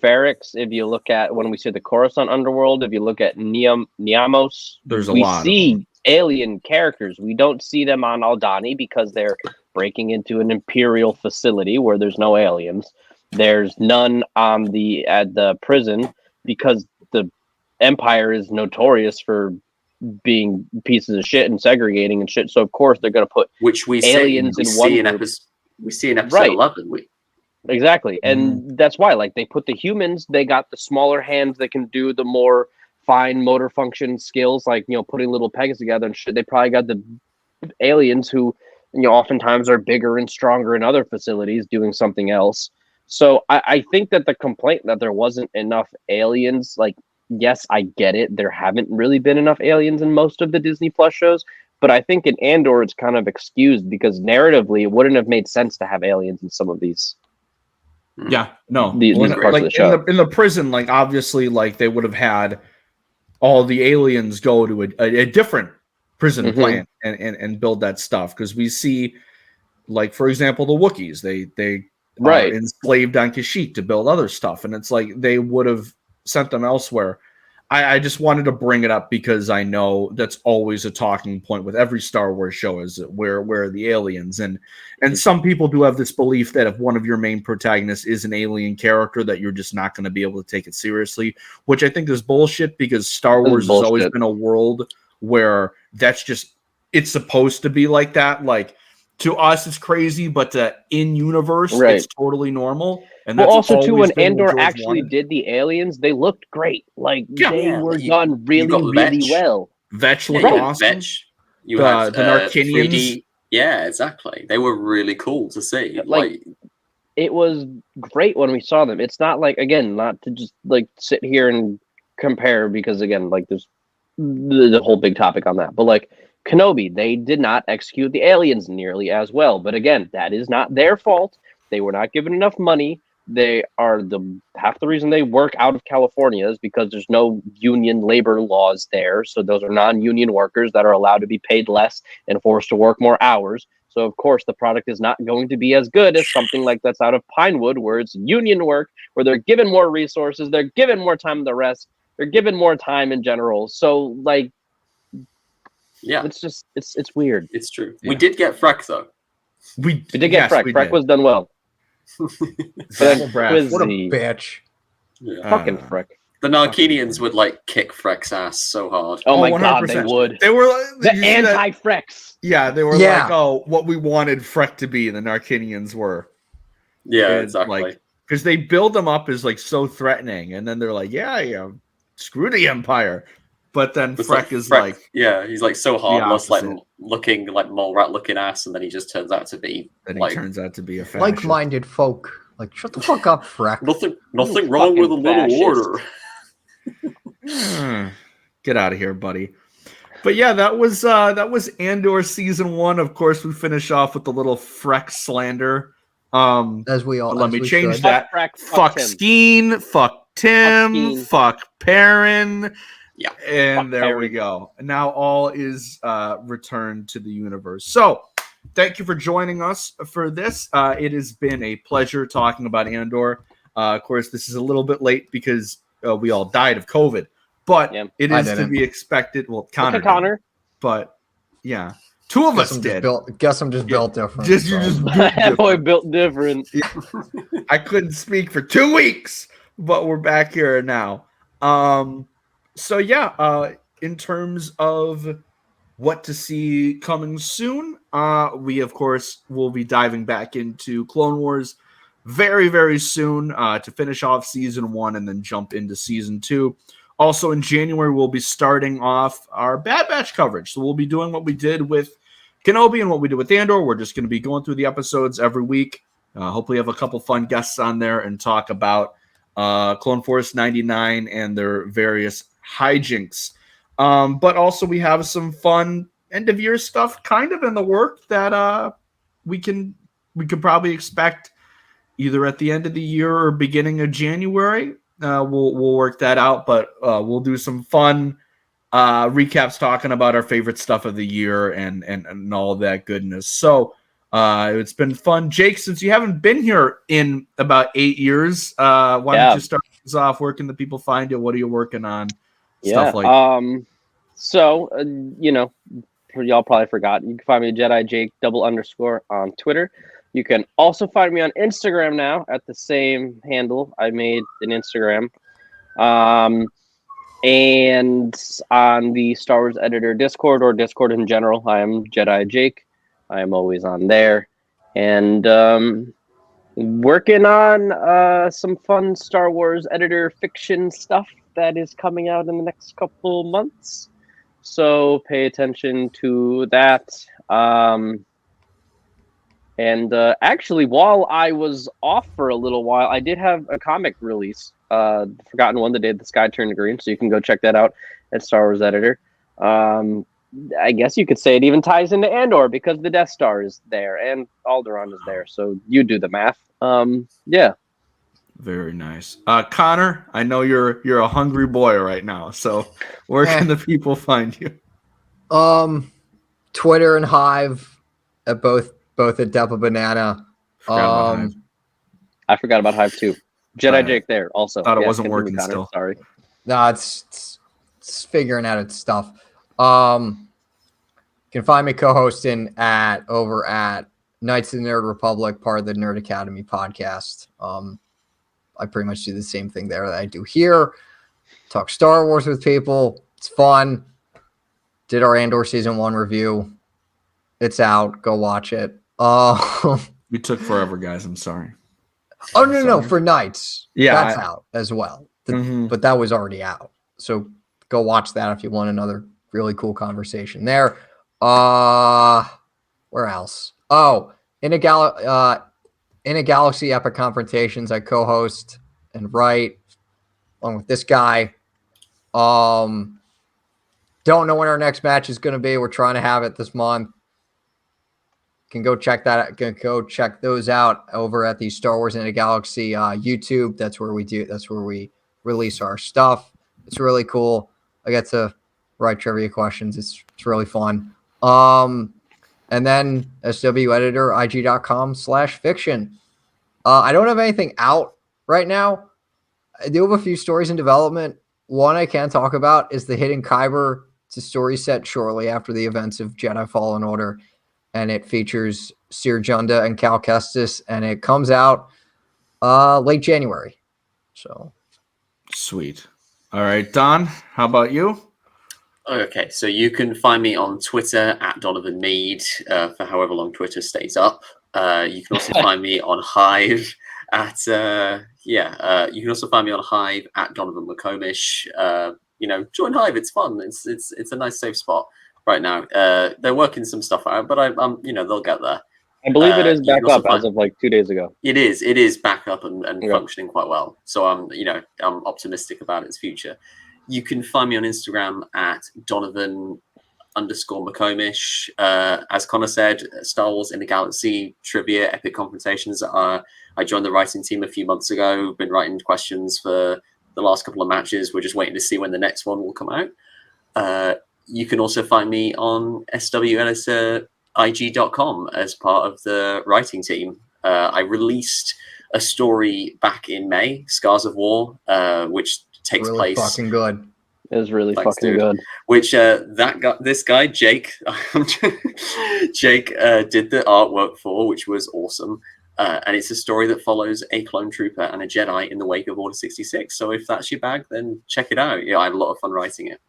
Ferrix, if you look at when we see the Coruscant underworld, if you look at Niamos, there's we see alien characters. We don't see them on Aldhani because they're breaking into an Imperial facility where there's no aliens. There's none at the prison because the Empire is notorious for being pieces of shit and segregating and shit. So of course they're going to put aliens in one group. We see in episode 11. Exactly, and that's why like they put the humans. They got the smaller hands that can do the more fine motor function skills, like putting little pegs together and shit. They probably got the aliens who oftentimes are bigger and stronger in other facilities doing something else. So I think that the complaint that there wasn't enough aliens, like, yes, I get it. There haven't really been enough aliens in most of the Disney Plus shows, but I think in Andor it's kind of excused because narratively it wouldn't have made sense to have aliens in some of these. Yeah, no. These parts of the show. In the prison, like obviously, like they would have had all the aliens go to a different prison plant and build that stuff, because we see, like for example, the Wookiees. They are enslaved on Kashyyyk to build other stuff, and it's like they would have sent them elsewhere. I just wanted to bring it up because I know that's always a talking point with every Star Wars show, is where are the aliens, and some people do have this belief that if one of your main protagonists is an alien character that you're just not going to be able to take it seriously, which I think is bullshit, because Star Wars has always been a world where it's supposed to be like that. Like to us it's crazy, but in universe it's totally normal. And that's also too, when Andor actually did the aliens, they looked great. Like they were done really well. Vetch looked awesome. Vetch. You had the Narkinians. 3D. Yeah, exactly. They were really cool to see. Like it was great when we saw them. It's not like, again, not to just like sit here and compare, because again, like there's the whole big topic on that. But like Kenobi, they did not execute the aliens nearly as well. But again, that is not their fault. They were not given enough money. They are half the reason they work out of California is because there's no union labor laws there. So those are non-union workers that are allowed to be paid less and forced to work more hours. So of course the product is not going to be as good as something like that's out of Pinewood, where it's union work, where they're given more resources, they're given more time to rest, they're given more time in general. So like, yeah, it's just it's weird. It's true. Yeah. We did get Freck though. We did get Freck. Freck was done well. What a bitch. Yeah. Fucking Freck. The Narkinians would like kick Freck's ass so hard. Oh my 100%. God, they would. They were the anti-Frecks. Yeah, they were like, oh, what we wanted Freck to be, the Narkinians were. Yeah, exactly. Like, because they build them up as like so threatening, and then they're like, yeah, screw the Empire. But then Freck is like, yeah, he's like so harmless, like looking like mole rat looking ass, and then he just turns out to be a fascist. Like-minded folk. Like, shut the fuck up, Freck. Nothing wrong with a little order. Get out of here, buddy. But yeah, that was Andor season 1. Of course, we finish off with a little Freck slander. As we all. Let me change that. Fuck Skeen. Fuck Tim, Fucking- fuck Perrin. Yeah. And Fuck there we Perrin. go. Now all is returned to the universe. So thank you for joining us for this. It has been a pleasure talking about Andor. Of course, this is a little bit late because we all died of COVID, but Yeah. it I is to didn't. be expected. Well, Connor, Okay, Connor. did, but yeah, two of us did. Guess I'm just Yeah, built different. Just you so. just built That boy different. built different. I couldn't speak for 2 weeks, but we're back here now. So yeah, in terms of what to see coming soon, we of course will be diving back into Clone Wars very, very soon to finish off season 1 and then jump into season 2. Also in January, we'll be starting off our Bad Batch coverage. So we'll be doing what we did with Kenobi and what we did with Andor. We're just going to be going through the episodes every week. Hopefully have a couple fun guests on there and talk about Clone Force 99 and their various hijinks. But also we have some fun end of year stuff kind of in the work that we could probably expect either at the end of the year or beginning of January. We'll work that out, but we'll do some fun recaps talking about our favorite stuff of the year and all of that goodness. So it's been fun. Jake, since you haven't been here in about 8 years, why don't you start us off? Where can the people find you? What are you working on? Stuff like So y'all probably forgot. You can find me Jedi Jake __ on Twitter. You can also find me on Instagram now at the same handle. I made an Instagram. And on the Star Wars Editor Discord or Discord in general, I am Jedi Jake. I am always on there. And working on some fun Star Wars Editor fiction stuff that is coming out in the next couple months. So pay attention to that. And actually, while I was off for a little while, I did have a comic release, Forgotten One, The Day the Sky Turned Green. So you can go check that out at Star Wars Editor. I guess you could say it even ties into Andor because the Death Star is there and Alderaan is there. So you do the math. Yeah. Very nice. Connor, I know you're a hungry boy right now. So where can the people find you? Twitter and Hive at both at Depa Banana. I forgot about Hive too. Jedi Jake there also. Thought it wasn't working Connor, still. Sorry. No, it's figuring out its stuff. You can find me co-hosting over at Knights of the Nerd Republic, part of the Nerd Academy podcast. I pretty much do the same thing there that I do here. Talk Star Wars with people. It's fun. Did our Andor season 1 review. It's out. Go watch it. We took forever, guys. I'm sorry. Oh, no, for Knights. Yeah. That's out as well. Mhm. But that was already out. So go watch that if you want another really cool conversation there. Where else? Oh, in a Galaxy Epic Confrontations, I co-host and write along with this guy. Don't know when our next match is going to be. We're trying to have it this month. Can go check that. Go check those out over at the Star Wars in a Galaxy YouTube. That's where we release our stuff. It's really cool. I get to write trivia questions. It's really fun. And then SW editor, IG.com/fiction. I don't have anything out right now. I do have a few stories in development. One I can talk about is the Hidden Kyber. It's a story set shortly after the events of Jedi Fallen Order, and it features Seer Junda and Cal Kestis, and it comes out late January. So sweet. All right, Don, how about you? Okay, so you can find me on Twitter at Donovan Mead for however long Twitter stays up. You can also find me on Hive at you can also find me on Hive at Donovan McComish. Join Hive; it's fun. It's a nice safe spot right now. They're working some stuff out, but I'm they'll get there. I believe it is back up as of like 2 days ago. It is back up and functioning quite well. So I'm optimistic about its future. You can find me on Instagram at Donovan_McComish. As Conor said, Star Wars in the Galaxy trivia, epic confrontations. I joined the writing team a few months ago. Been writing questions for the last couple of matches. We're just waiting to see when the next one will come out. You can also find me on sweditor.ig.com as part of the writing team. I released a story back in May, Scars of War, which takes really place. fucking good. It was really Thanks, fucking dude. good. Which this guy Jake, Jake did the artwork for, which was awesome. And it's a story that follows a clone trooper and a Jedi in the wake of Order 66. So if that's your bag, then check it out. Yeah, I had a lot of fun writing it.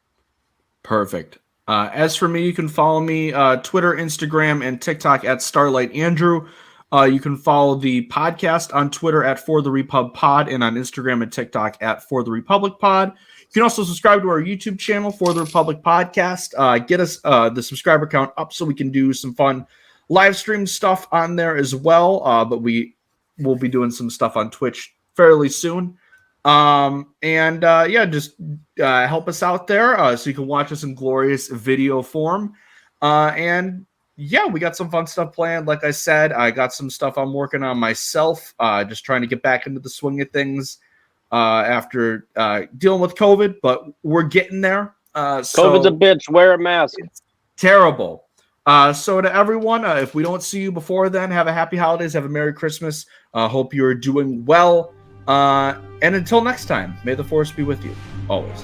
Perfect. As for me, you can follow me Twitter, Instagram, and TikTok at Starlight Andrew. You can follow the podcast on Twitter at For the Repub Pod and on Instagram and TikTok at For the Republic Pod. You can also subscribe to our YouTube channel, For the Republic Podcast. Get us the subscriber count up so we can do some fun live stream stuff on there as well. But we will be doing some stuff on Twitch fairly soon. Just help us out there so you can watch us in glorious video form. We got some fun stuff planned. Like I said, I got some stuff I'm working on myself, just trying to get back into the swing of things after dealing with COVID, but we're getting there. COVID's a bitch. Wear a mask. It's terrible. So to everyone, if we don't see you before then, have a happy holidays, have a Merry Christmas. Hope you're doing well. And until next time, may the Force be with you always.